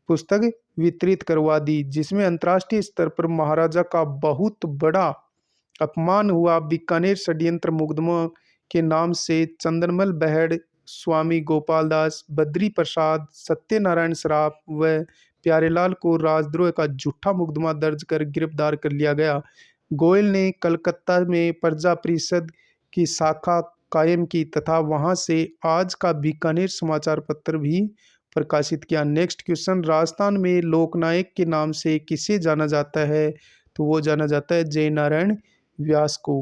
पुस्तक वितरित करवा दी, जिसमें अंतर्राष्ट्रीय स्तर पर महाराजा का बहुत बड़ा अपमान हुआ। बीकानेर षड्यंत्र मुकदमा के नाम से चंदनमल behड़, स्वामी गोपाल दास, बद्री प्रसाद, सत्यनारायण सराफ व प्यारेलाल को राजद्रोह का झूठा मुकदमा दर्ज कर गिरफ्तार कर लिया गया। गोयल ने कलकत्ता में प्रजा परिषद की शाखा कायम की तथा वहां से आज का बीकानेर समाचार पत्र भी प्रकाशित किया। नेक्स्ट क्वेश्चन, राजस्थान में लोकनायक के नाम से किसे जाना जाता है? तो वो जाना जाता है जयनारायण व्यास को।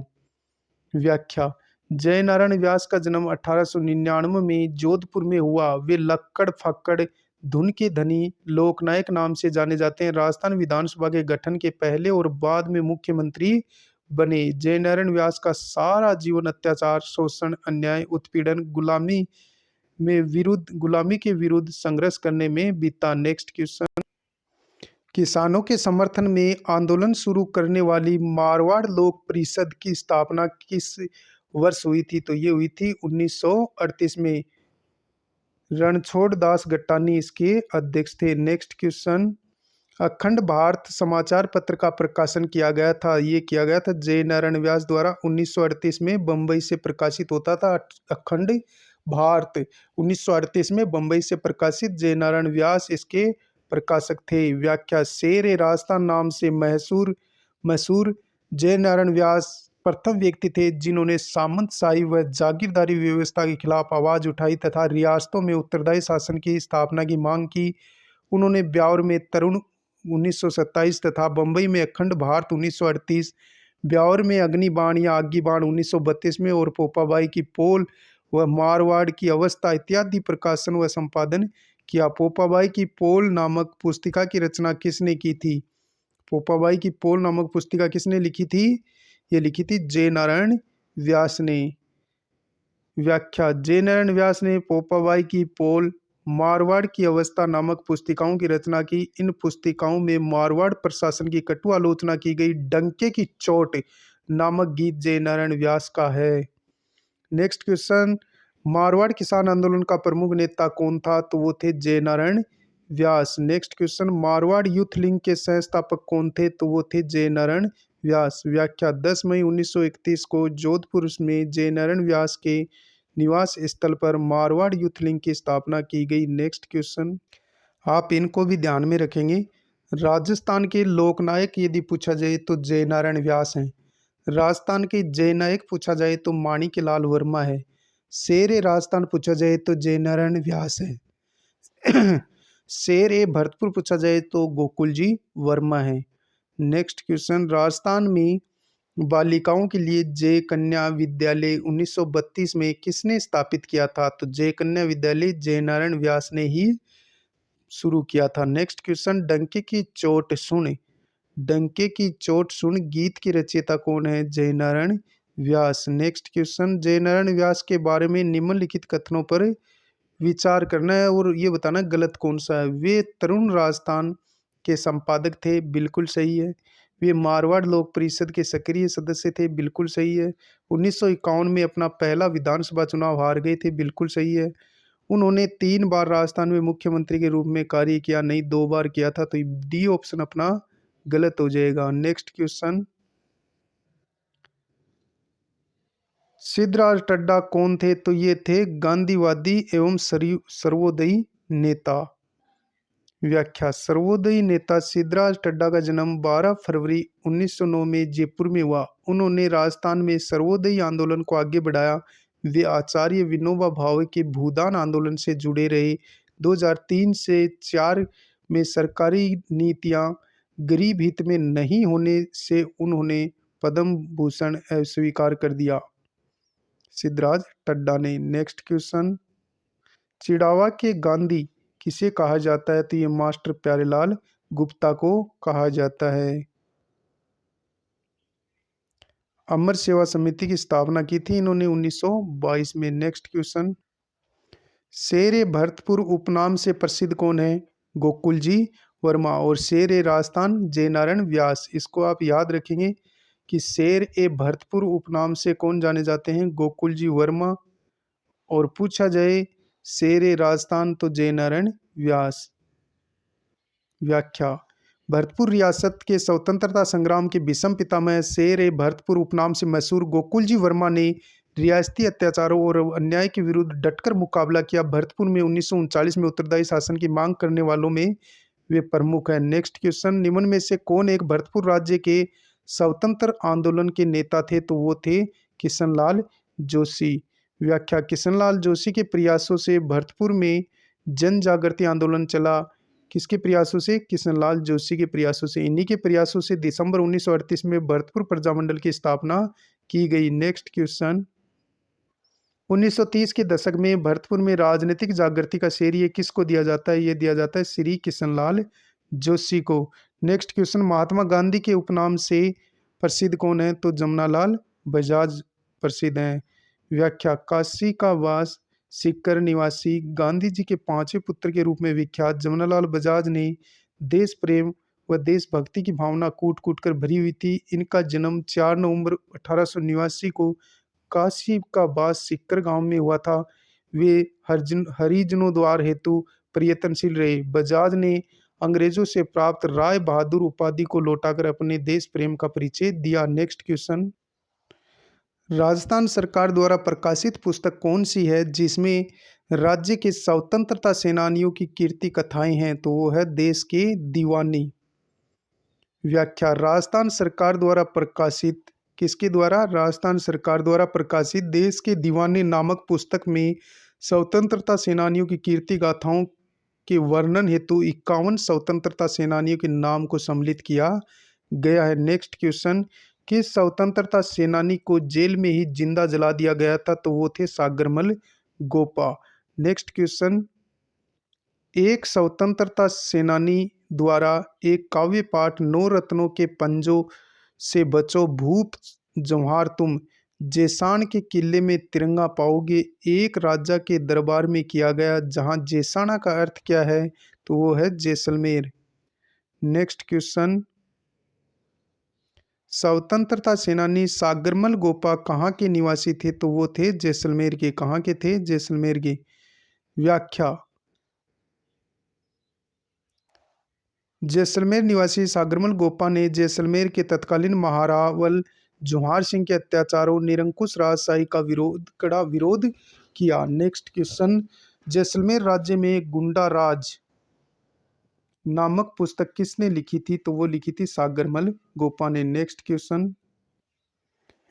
व्याख्या, जयनारायण व्यास का जन्म 1899 में जोधपुर में हुआ। वे लक्कड़ फक्कड़ धुन के धनी लोकनायक नाम से जाने जाते हैं। राजस्थान विधानसभा के गठन के पहले और बाद में मुख्यमंत्री बने। जयनारायण व्यास का सारा जीवन अत्याचार, शोषण, अन्याय, उत्पीड़न, गुलामी के विरुद्ध संघर्ष करने में बीता। नेक्स्ट क्वेश्चन, किसानों के समर्थन में आंदोलन शुरू करने वाली मारवाड़ लोक परिषद की स्थापना किस वर्ष हुई थी? तो ये हुई थी 1938 में। रणछोड़ दास गट्टानी इसके अध्यक्ष थे। नेक्स्ट क्वेश्चन, अखंड भारत समाचार पत्र का प्रकाशन किया गया था। ये किया गया था जयनारायण व्यास द्वारा। 1938 में बम्बई से प्रकाशित होता था अखंड भारत। 1938 में बम्बई से प्रकाशित, जयनारायण व्यास इसके प्रकाशक थे। व्याख्या, शेर ए राजस्थान नाम से मशहूर जयनारायण व्यास प्रथम व्यक्ति थे जिन्होंने सामंतशाही व जागीरदारी व्यवस्था के खिलाफ आवाज उठाई तथा रियासतों में उत्तरदायी शासन की स्थापना की मांग की। उन्होंने ब्यावर में तरुण 1927 तथा बम्बई में अखंड भारत 1938, ब्यावर में अग्निबाण या आगीबाण 1932 में और पोपाबाई की पोल व मारवाड़ की अवस्था इत्यादि प्रकाशन व संपादन किया। पोपाबाई की पोल नामक पुस्तिका की रचना किसने की थी? पोपाबाई की पोल नामक पुस्तिका किसने लिखी थी? ये लिखी थी जयनारायण व्यास ने। व्याख्या, जयनारायण व्यास ने पोपाबाई की पोल, मारवाड़ की अवस्था नामक पुस्तिकाओं की रचना की। इन पुस्तिकाओं में मारवाड़ प्रशासन की कटु आलोचना की गई। डंके की चोट नामक गीत जयनारायण व्यास का है। नेक्स्ट क्वेश्चन, मारवाड़ किसान आंदोलन का प्रमुख नेता कौन था? तो वो थे Jainarayan Vyas. Next question, Marwar youth league के संस्थापक कौन थे? तो वो थे जयनारायण व्यास। व्याख्या, 10 मई 1931 को जोधपुर में जयनारायण व्यास के निवास स्थल पर मारवाड़ यूथ लीग की स्थापना की गई। नेक्स्ट क्वेश्चन, आप इनको भी ध्यान में रखेंगे। राजस्थान के लोकनायक यदि पूछा जाए तो जयनारायण व्यास हैं। राजस्थान के जयनायक पूछा जाए तो माणिक्यलाल वर्मा है। शेर ए राजस्थान पूछा जाए तो जयनारायण व्यास है। शेर ए भरतपुर पूछा जाए तो गोकुल जी वर्मा है। नेक्स्ट क्वेश्चन, राजस्थान में बालिकाओं के लिए जय कन्या विद्यालय 1932 में किसने स्थापित किया था? तो जय कन्या विद्यालय जयनारायण व्यास ने ही शुरू किया था। नेक्स्ट क्वेश्चन, डंके की चोट सुन गीत की रचयिता कौन है? जयनारायण व्यास। नेक्स्ट क्वेश्चन, जयनारायण व्यास के बारे में निम्नलिखित कथनों पर विचार करना है और ये बताना गलत कौन सा है। वे तरुण राजस्थान के संपादक थे, बिल्कुल सही है। वे मारवाड़ लोक परिषद के सक्रिय सदस्य थे, बिल्कुल सही है। 1951 में अपना पहला विधानसभा चुनाव हार गए थे, बिल्कुल सही है। उन्होंने 3 बार राजस्थान में मुख्यमंत्री के रूप में कार्य किया, नहीं 2 बार किया था, तो डी ऑप्शन अपना गलत हो जाएगा। नेक्स्ट क्वेश्चन, सिद्धराज टड्डा कौन थे? तो ये थे गांधीवादी एवं सर्वोदयी नेता। व्याख्या, सर्वोदयी नेता सिद्धराज टड्डा का जन्म 12 फरवरी 1909 में जयपुर में हुआ। उन्होंने राजस्थान में सर्वोदयी आंदोलन को आगे बढ़ाया। वे आचार्य विनोबा भावे के भूदान आंदोलन से जुड़े रहे। 2003 से 4 में सरकारी नीतियां गरीब हित में नहीं होने से उन्होंने पद्म भूषण अस्वीकार कर दिया, सिद्धराज टड्डा ने। नेक्स्ट क्वेश्चन, चिड़ावा के गांधी किसे कहा जाता है? तो ये मास्टर प्यारेलाल गुप्ता को कहा जाता है। अमर सेवा समिति की स्थापना की थी इन्होंने 1922 में। नेक्स्ट क्वेश्चन, शेर ए भरतपुर उपनाम से प्रसिद्ध कौन है? गोकुल जी वर्मा। और शेर ए राजस्थान जयनारायण व्यास। इसको आप याद रखेंगे। कि शेर ए भरतपुर उपनाम से कौन जाने जाते हैं? गोकुल जी वर्मा। और पूछा जाए शेर ए राजस्थान तो जय नारायण व्यास। व्याख्या। भरतपुर रियासत के स्वतंत्रता संग्राम के विषम पितामह शेर ए भरतपुर उपनाम से मशहूर गोकुल जी वर्मा ने रियासती अत्याचारों और अन्याय के विरुद्ध डटकर मुकाबला किया। भरतपुर में 1939 में उत्तरदायी शासन की मांग करने वालों में वे प्रमुख हैं। नेक्स्ट क्वेश्चन, निम्न में से कौन एक भरतपुर राज्य के स्वतंत्र आंदोलन के नेता थे? तो वो थे किशनलाल जोशी। व्याख्या। किशनलाल जोशी के प्रयासों से भरतपुर में जन जागृति आंदोलन चला। किसके प्रयासों से? किशनलाल जोशी के प्रयासों से। इन्हीं के प्रयासों से दिसंबर 1938 में भरतपुर प्रजामंडल की स्थापना की गई। नेक्स्ट क्वेश्चन, 1930 के दशक में भरतपुर में राजनीतिक जागृति का श्रेय किसको दिया जाता है? ये दिया जाता है श्री किशनलाल जोशी को। नेक्स्ट क्वेश्चन, महात्मा गांधी के उपनाम से प्रसिद्ध कौन है? तो जमनालाल बजाज प्रसिद्ध हैं। व्याख्या। काशी का वास, सीकर निवासी, गांधी जी के पांचवें पुत्र के रूप में विख्यात जमनालाल बजाज ने देश प्रेम व देशभक्ति की भावना कूट कूट कर भरी हुई थी। इनका जन्म 4 नवंबर 1889 को काशी का बास सीकर गांव में हुआ था। वे हरिजनों द्वार हेतु प्रयत्नशील रहे। बजाज ने अंग्रेजों से प्राप्त राय बहादुर उपाधि को लौटाकर अपने देश प्रेम का परिचय दिया। नेक्स्ट क्वेश्चन, राजस्थान सरकार द्वारा प्रकाशित पुस्तक कौन सी है जिसमें राज्य के स्वतंत्रता सेनानियों की कीर्ति कथाएं हैं? तो वो है देश के दीवानी। व्याख्या। राजस्थान सरकार द्वारा प्रकाशित, किसके द्वारा? राजस्थान सरकार द्वारा प्रकाशित देश के दीवाने नामक पुस्तक में स्वतंत्रता सेनानियों की कीर्ति गाथाओं के वर्णन हेतु 51 स्वतंत्रता सेनानियों के नाम को सम्मिलित किया गया है। नेक्स्ट क्वेश्चन, किस स्वतंत्रता सेनानी को जेल में ही जिंदा जला दिया गया था? तो वो थे सागरमल गोपा। नेक्स्ट क्वेश्चन, एक स्वतंत्रता सेनानी द्वारा एक काव्य पाठ 9 रत्नों के पंजों से बचो भूप जौहार तुम जेसान के किले में तिरंगा पाओगे एक राजा के दरबार में किया गया, जहां जेसाना का अर्थ क्या है? तो वो है जैसलमेर। नेक्स्ट क्वेश्चन, स्वतंत्रता सेनानी सागरमल गोपा कहाँ के निवासी थे? तो वो थे जैसलमेर के। कहाँ के थे? जैसलमेर के। व्याख्या। जैसलमेर निवासी सागरमल गोपा ने जैसलमेर के तत्कालीन महारावल जौहार सिंह के अत्याचारों निरंकुश राजशाही का कड़ा विरोध किया। नेक्स्ट क्वेश्चन, जैसलमेर राज्य में गुंडा राज नामक पुस्तक किसने लिखी थी? तो वो लिखी थी सागरमल गोपा ने। नेक्स्ट क्वेश्चन,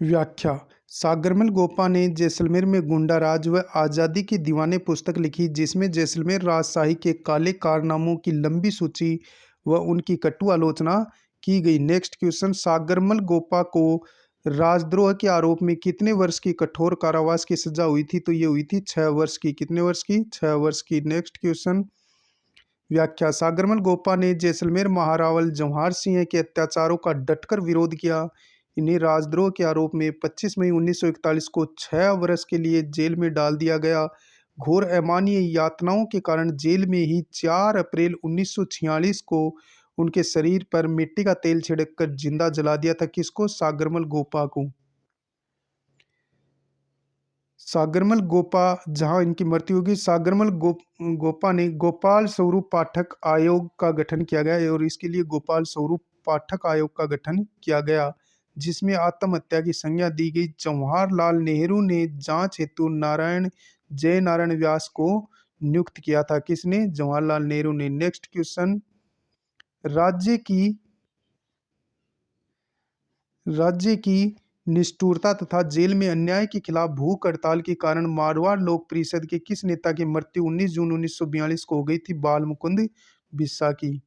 व्याख्या। सागरमल गोपा ने जैसलमेर में गुंडा राज व आज़ादी की दीवाने पुस्तक लिखी, जिसमें जैसलमेर राजशाही के काले कारनामों की लंबी सूची व उनकी कटु आलोचना की गई। नेक्स्ट क्वेश्चन, सागरमल गोपा को राजद्रोह के आरोप में कितने वर्ष की कठोर कारावास की सजा हुई थी? तो ये हुई थी 6 वर्ष की। कितने वर्ष की? 6 वर्ष की। नेक्स्ट क्वेश्चन, व्याख्या। सागरमल गोपा ने जैसलमेर महारावल जौहार सिंह के अत्याचारों का डटकर विरोध किया। इन्हें राजद्रोह के आरोप में 25 मई 1941 को 6 वर्ष के लिए जेल में डाल दिया गया। घोर अमानवीय यातनाओं के कारण जेल में ही 4 अप्रैल 1946 को उनके शरीर पर मिट्टी का तेल छिड़ककर जिंदा जला दिया था। किसको? सागरमल गोपा को। सागरमल गोपा जहां इनकी मृत्यु होगी, सागरमल गोपा ने गोपाल स्वरूप पाठक आयोग का गठन किया गया और इसके लिए गोपाल स्वरूप पाठक आयोग का गठन किया गया, जिसमें आत्महत्या की संज्ञा दी गई। जवाहरलाल नेहरू ने जांच हेतु जय नारायण व्यास को नियुक्त किया था। किसने? जवाहरलाल नेहरू ने। नेक्स्ट क्वेश्चन, राज्य की निष्ठुरता तथा जेल में अन्याय के खिलाफ भूख हड़ताल के कारण मारवाड़ लोक परिषद के किस नेता की मृत्यु 19 जून 1942 को हो गई थी? बाल मुकुंद बिस्सा की।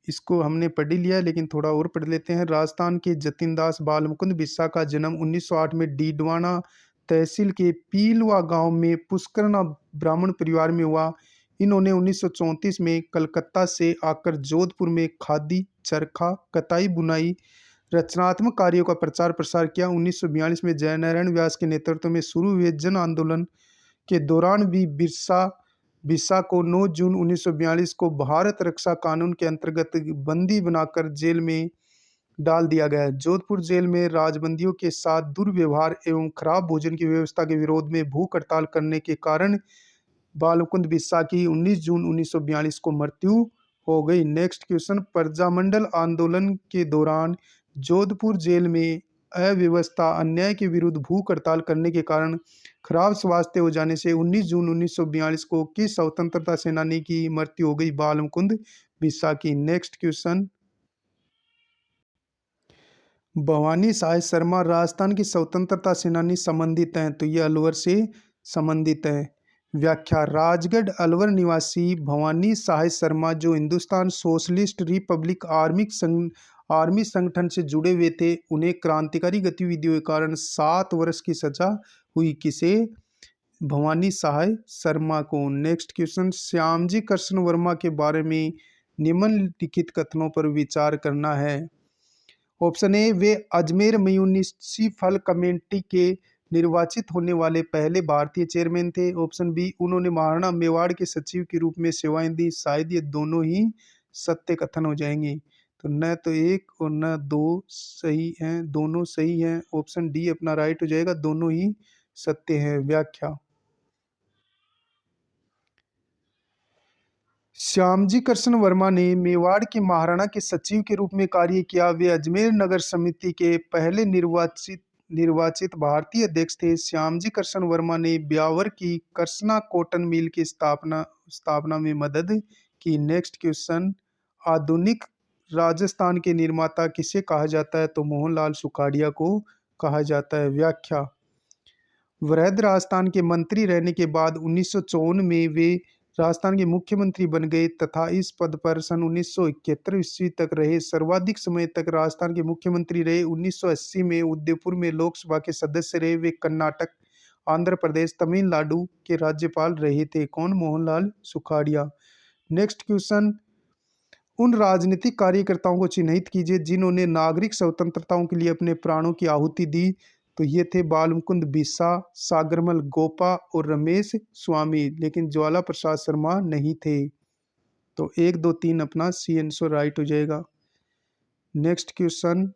इसको हमने पढ़ ही लिया है, लेकिन थोड़ा और पढ़ लेते हैं। राजस्थान के जतिन दास बाल मुकुंद बिस्सा का जन्म 1908 में डीडवाना तहसील के पीलवा गांव में पुष्करना ब्राह्मण परिवार में हुआ। इन्होंने 1934 में कलकत्ता से आकर जोधपुर में खादी, चरखा, कताई, बुनाई, रचनात्मक कार्यों का प्रचार प्रसार किया। 1942 में जयनारायण व्यास के नेतृत्व में शुरू हुए जन आंदोलन के दौरान भी बिस्सा को 9 जून 1942 को भारत रक्षा कानून के अंतर्गत बंदी बनाकर जेल में डाल दिया गया। जोधपुर जेल में राजबंदियों के साथ दुर्व्यवहार एवं खराब भोजन की व्यवस्था के विरोध में भूख हड़ताल करने के कारण बालमुकुंद बिस्सा की 19 जून 1942 को मृत्यु हो गई। नेक्स्ट क्वेश्चन, प्रजामंडल आंदोलन के दौरान जोधपुर जेल में अव्यवस्था अन्याय के विरुद्ध भूख हड़ताल करने के कारण खराब स्वास्थ्य हो जाने से 19 जून 1942 को किस स्वतंत्रता सेनानी की मृत्यु हो गई? बालमुकुंद बिस्सा की। नेक्स्ट क्वेश्चन, भवानी साय शर्मा राजस्थान की स्वतंत्रता सेनानी संबंधित हैं, तो ये अलवर से संबंधित है। व्याख्या, राजगढ़ अलवर निवासी भवानी साय शर्मा जो हिंदुस्तान सोशलिस्ट रिपब्लिक आर्मी संगठन से जुड़े हुए थे, उन्हें क्रांतिकारी गतिविधियों के कारण 7 वर्ष की सजा हुई। किसे? भवानी साय शर्मा को। नेक्स्ट क्वेश्चन, श्यामजी कृष्ण वर्मा के बारे में निम्नलिखित कथनों पर विचार करना है। Option A, way Ajmer municipal committee के निर्वाचित होने वाले पहले भारतीय चेयरमैन थे। ऑप्शन बी, उन्होंने महाराणा मेवाड़ के सचिव के रूप में सेवाएं दी। शायद ये दोनों ही सत्य कथन हो जाएंगे। तो न तो एक और न दो सही हैं, दोनों सही हैं। ऑप्शन डी अपना राइट हो जाएगा, दोनों ही सत्य हैं। व्याख्या, श्यामजी कृष्ण वर्मा ने मेवाड़ के महाराणा के सचिव के रूप में कार्य किया। वे अजमेर नगर समिति के पहले निर्वाचित भारतीय अध्यक्ष थे। श्यामजी कृष्ण वर्मा ने ब्यावर की कृष्णा कॉटन मिल की स्थापना में मदद की। नेक्स्ट क्वेश्चन, आधुनिक राजस्थान के निर्माता किसे कहा जाता है? तो मोहनलाल सुखाड़िया को कहा जाता है। व्याख्या, वृहद राजस्थान के मंत्री रहने के बाद 1954 में वे राजस्थान के मुख्यमंत्री बन गए तथा इस पद पर सन 1971 ईस्वी तक रहे। सर्वाधिक समय तक राजस्थान के मुख्यमंत्री रहे। 1980 में उदयपुर में लोकसभा के सदस्य रहे। वे कर्नाटक, आंध्र प्रदेश, तमिलनाडु के राज्यपाल रहे थे। कौन? मोहनलाल सुखाड़िया। नेक्स्ट क्वेश्चन, उन राजनीतिक कार्यकर्ताओं को चिन्हित कीजिए जिन्होंने नागरिक स्वतंत्रताओं के लिए अपने प्राणों की आहुति दी। तो ये थे बालमुकुंद बिस्सा, सागरमल गोपा और रमेश स्वामी, लेकिन ज्वाला प्रसाद शर्मा नहीं थे। तो 1, 2, 3 अपना सी आंसर राइट हो जाएगा। नेक्स्ट क्वेश्चन,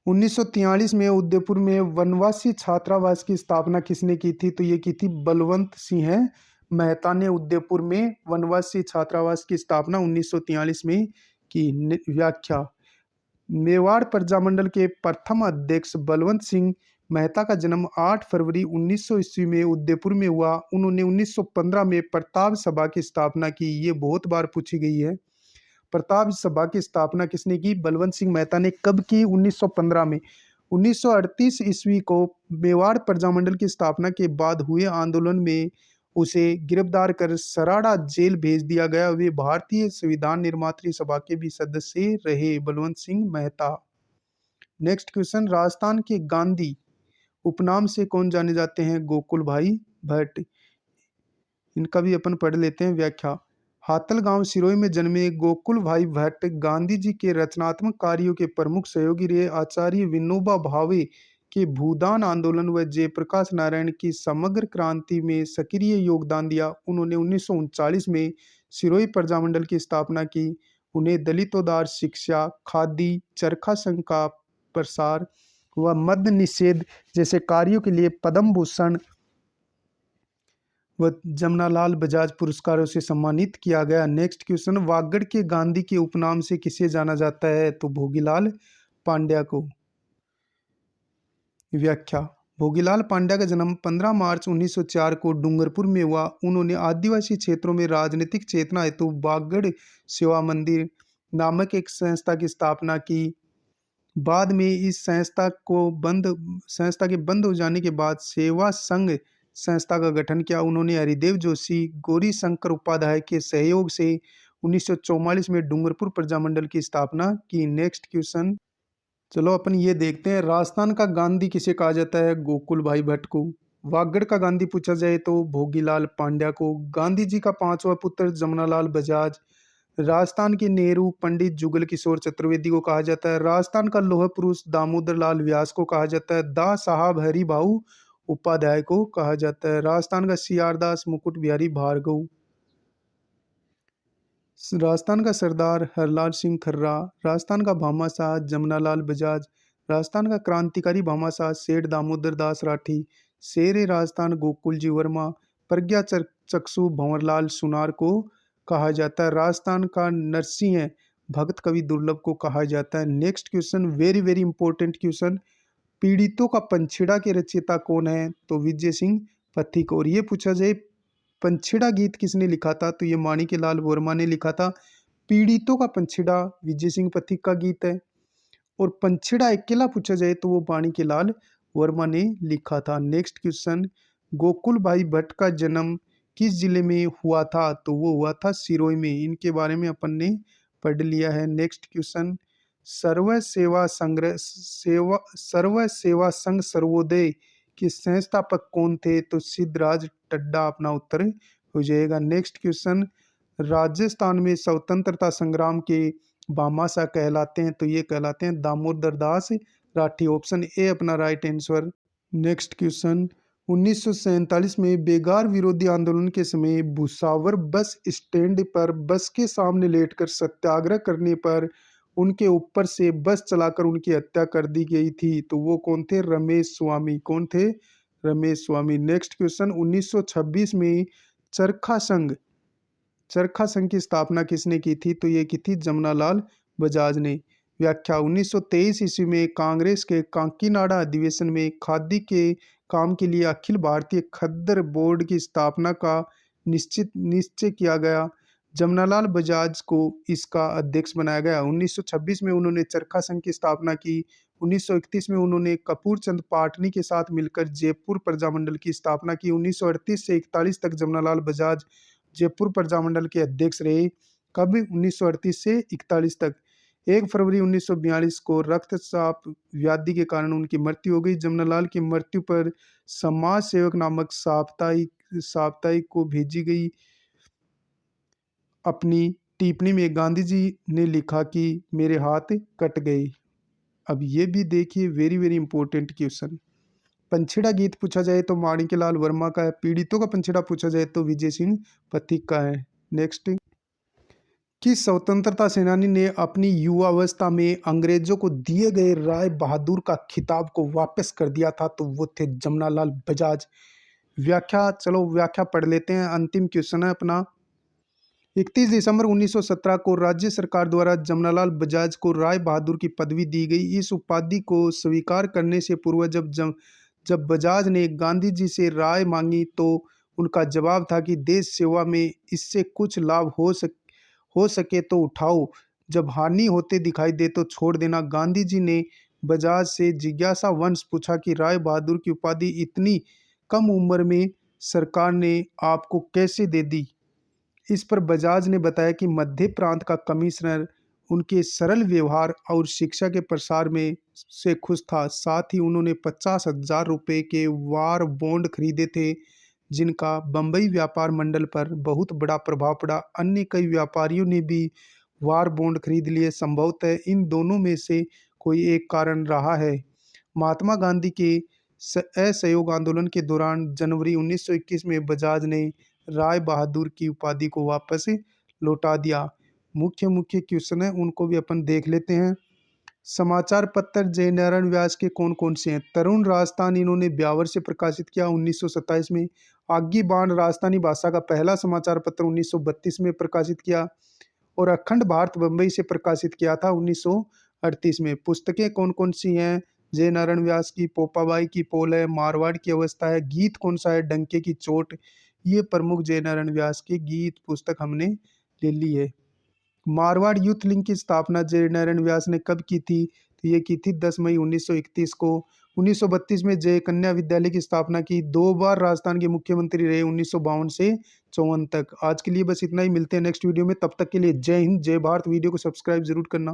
1943 में उदयपुर में वनवासी छात्रावास की स्थापना किसने की थी? तो ये की थी बलवंत सिंह मेहता ने उदयपुर में वनवासी छात्रावास की स्थापना 1943 में की। व्याख्या, मेवाड़ प्रजामंडल के प्रथम अध्यक्ष बलवंत सिंह मेहता का जन्म 8 फरवरी 1900 ईस्वी में उदयपुर में हुआ। उन्होंने 1915 में प्रताप सभा की स्थापना की। ये बहुत बार पूछी गई है। प्रताप सभा की स्थापना किसने की? बलवंत सिंह मेहता ने। कब की? 1915 में। 1938 ईस्वी को मेवाड़ प्रजामंडल की स्थापना के बाद हुए आंदोलन में उसे गिरफ्तार कर सराड़ा जेल भेज दिया गया। वे भारतीय संविधान निर्मात्री सभा के भी सदस्य रहे, बलवंत सिंह मेहता। नेक्स्ट क्वेश्चन, राजस्थान के गांधी उपनाम से कौन जाने जाते हैं? गोकुल भाई भट्ट। इनका भी अपन पढ़ लेते हैं। व्याख्या, हातल गांव सिरोही में जन्मे गोकुल भाई भट्ट गांधी जी के रचनात्मक कार्यों के प्रमुख सहयोगी रहे। आचार्य विनोबा भावे के भूदान आंदोलन व जयप्रकाश नारायण की समग्र क्रांति में सक्रिय योगदान दिया। उन्होंने 1939 में सिरोही प्रजामंडल की स्थापना की। उन्हें दलितोद्धार, शिक्षा, खादी, चरखा संघ का प्रसार व मद्य निषेध जैसे कार्यों के लिए पद्म भूषण व जमनालाल बजाज पुरस्कारों से सम्मानित किया गया। नेक्स्ट क्वेश्चन, वागड़ के गांधी के उपनाम से किसे जाना जाता है? तो भोगीलाल पांड्या को। व्याख्या, भोगीलाल पांड्या का जन्म 15 मार्च 1904 को डूंगरपुर में हुआ। उन्होंने आदिवासी क्षेत्रों में राजनीतिक चेतना हेतु वागड़ सेवा मंदिर नामक एक संस्था की स्थापना की। बाद में इस संस्था के बंद हो जाने के बाद सेवा संघ संस्था का गठन किया। उन्होंने हरिदेव जोशी, गौरी शंकर उपाध्याय के सहयोग से 1944 में डूंगरपुर प्रजामंडल की स्थापना की। नेक्स्ट क्वेश्चन, चलो अपन ये देखते हैं। राजस्थान का गांधी किसे कहा जाता है? गोकुल भाई भट्ट को। वागड़ का गांधी पूछा जाए तो भोगीलाल पांड्या को। गांधी जी का 5वां पुत्र जमनालाल बजाज। राजस्थान के नेहरू पंडित जुगल किशोर चतुर्वेदी को कहा जाता है। राजस्थान का लौह पुरुष दामोदर लाल व्यास को कहा जाता है। दा साहब हरि भाऊ उपाध्याय को कहा जाता है। राजस्थान का सीआर दास मुकुट बिहारी भार्गव। राजस्थान का सरदार हरलाल सिंह खर्रा, राजस्थान का भामाशाह जमनालाल बजाज, राजस्थान का क्रांतिकारी भामाशाह सेठ दामोदर दास राठी, शेर राजस्थान गोकुल जी वर्मा, प्रज्ञा चक्षु भंवरलाल सुनार को कहा जाता है। राजस्थान का नरसिंह भगत कवि दुर्लभ को कहा जाता है। Next question, very very important question, पीड़ितों का पंछेड़ा के रचयिता कौन है? तो विजय सिंह पथिक। और ये पूछा जाए पंछेड़ा गीत किसने लिखा था? तो ये माणिक्यलाल वर्मा ने लिखा था। पीड़ितों का पंछेड़ा विजय सिंह पथिक का गीत है। और पंछेड़ा अकेला पूछा जाए तो वो माणिक्यलाल वर्मा ने लिखा था। नेक्स्ट क्वेश्चन, गोकुल भाई भट्ट का जन्म किस जिले में हुआ था? तो वो हुआ था सिरोही में। इनके बारे में अपन ने पढ़ लिया है। नेक्स्ट क्वेश्चन, सर्व सेवा संघ सर्वोदय के संस्थापक कौन थे? तो सिद्धराज टड्डा अपना उत्तर हो जाएगा। नेक्स्ट क्वेश्चन, राजस्थान में स्वतंत्रता संग्राम के भामाशाह कहलाते हैं? तो ये कहलाते हैं दामोदर दास राठी। ऑप्शन ए अपना राइट आंसर। नेक्स्ट क्वेश्चन, 1947 में बेगार विरोधी आंदोलन के समय भुसावर बस स्टैंड पर बस के सामने लेटकर सत्याग्रह करने पर उनके ऊपर से बस चलाकर उनकी हत्या कर दी गई थी। तो वो कौन थे? रमेश स्वामी। कौन थे? रमेश स्वामी। नेक्स्ट क्वेश्चन, 1926 में चरखा संघ चरखा संघ की स्थापना किसने की थी? तो ये की थी जमनालाल बजाज ने। व्याख्या, 1923 ईस्वी में कांग्रेस के काकीनाडा अधिवेशन में खादी के काम के लिए अखिल भारतीय खद्दर बोर्ड की स्थापना का निश्चय किया गया। जमनालाल बजाज को इसका अध्यक्ष बनाया गया। 1926 में उन्होंने चरखा संघ की स्थापना की। 1931 में उन्होंने कपूर चंद पाटनी के साथ मिलकर जयपुर प्रजामंडल की स्थापना की। 1938 से 41 तक जमनालाल बजाज जयपुर प्रजामंडल के अध्यक्ष रहे। कब? 1938 से 41 तक। 1 फरवरी 1942 को रक्तचाप व्याधि के कारण उनकी मृत्यु हो गई। जमनालाल की मृत्यु पर समाज सेवक नामक साप्ताहिक को भेजी गई अपनी टिप्पणी में गांधी जी ने लिखा कि मेरे हाथ कट गए। अब ये भी देखिए, वेरी वेरी इंपॉर्टेंट क्वेश्चन। पंछेड़ा गीत पूछा जाए तो माणिक्यलाल वर्मा का है। पीड़ितों का पंछेड़ा पूछा जाए तो विजय सिंह पथिक का है। नेक्स्ट, किस स्वतंत्रता सेनानी ने अपनी युवावस्था में अंग्रेजों को दिए गए राय बहादुर का खिताब को वापस कर दिया था? तो वो थे जमनालाल बजाज। व्याख्या, चलो व्याख्या पढ़ लेते हैं। अंतिम क्वेश्चन है अपना। 31 दिसंबर 1917 को राज्य सरकार द्वारा जमनालाल बजाज को राय बहादुर की पदवी दी गई। इस उपाधि को स्वीकार करने से पूर्व जब बजाज ने गांधी जी से राय मांगी तो उनका जवाब था कि देश सेवा में इससे कुछ लाभ हो सके तो उठाओ, जब हानि होते दिखाई दे तो छोड़ देना। गांधी जी ने बजाज से जिज्ञासा वंश पूछा कि राय बहादुर की उपाधि इतनी कम उम्र में सरकार ने आपको कैसे दे दी? इस पर बजाज ने बताया कि मध्य प्रांत का कमिश्नर उनके सरल व्यवहार और शिक्षा के प्रसार में से खुश था। साथ ही उन्होंने 50,000 रुपये के वार बॉन्ड खरीदे थे, जिनका बम्बई व्यापार मंडल पर बहुत बड़ा प्रभाव पड़ा। अन्य कई व्यापारियों ने भी वार बॉन्ड खरीद लिए। संभवतः इन दोनों में से कोई एक कारण रहा है। महात्मा गांधी के असहयोग आंदोलन के दौरान जनवरी 1921 में बजाज ने राय बहादुर की उपाधि को वापस लौटा दिया। मुख्य मुख्य क्वेश्चन है, उनको भी अपन देख लेते हैं। समाचार पत्र जयनारायण व्यास के कौन कौन से हैं? तरुण राजस्थान इन्होंने ब्यावर से प्रकाशित किया 1927 में। आगी बाण राजस्थानी भाषा का पहला समाचार पत्र 1932 में प्रकाशित किया। और अखंड भारत बम्बई से प्रकाशित किया था 1938 में। पुस्तकें कौन कौन सी हैं? जयनारायण व्यास की पोपाबाई की पोल है, मारवाड़ की अवस्था है। गीत कौन सा है? डंके की चोट। ये प्रमुख जयनारायण व्यास की गीत पुस्तक हमने ले ली है। मारवाड़ यूथ लिंग की स्थापना जयनारायण व्यास ने कब की थी? तो ये की थी 10 मई 1931 को। 1932 में जय कन्या विद्यालय की स्थापना की। 2 बार राजस्थान के मुख्यमंत्री रहे 1952 से 54 तक। आज के लिए बस इतना ही, मिलते हैं नेक्स्ट वीडियो में। तब तक के लिए जय हिंद, जय भारत। वीडियो को सब्सक्राइब जरूर करना।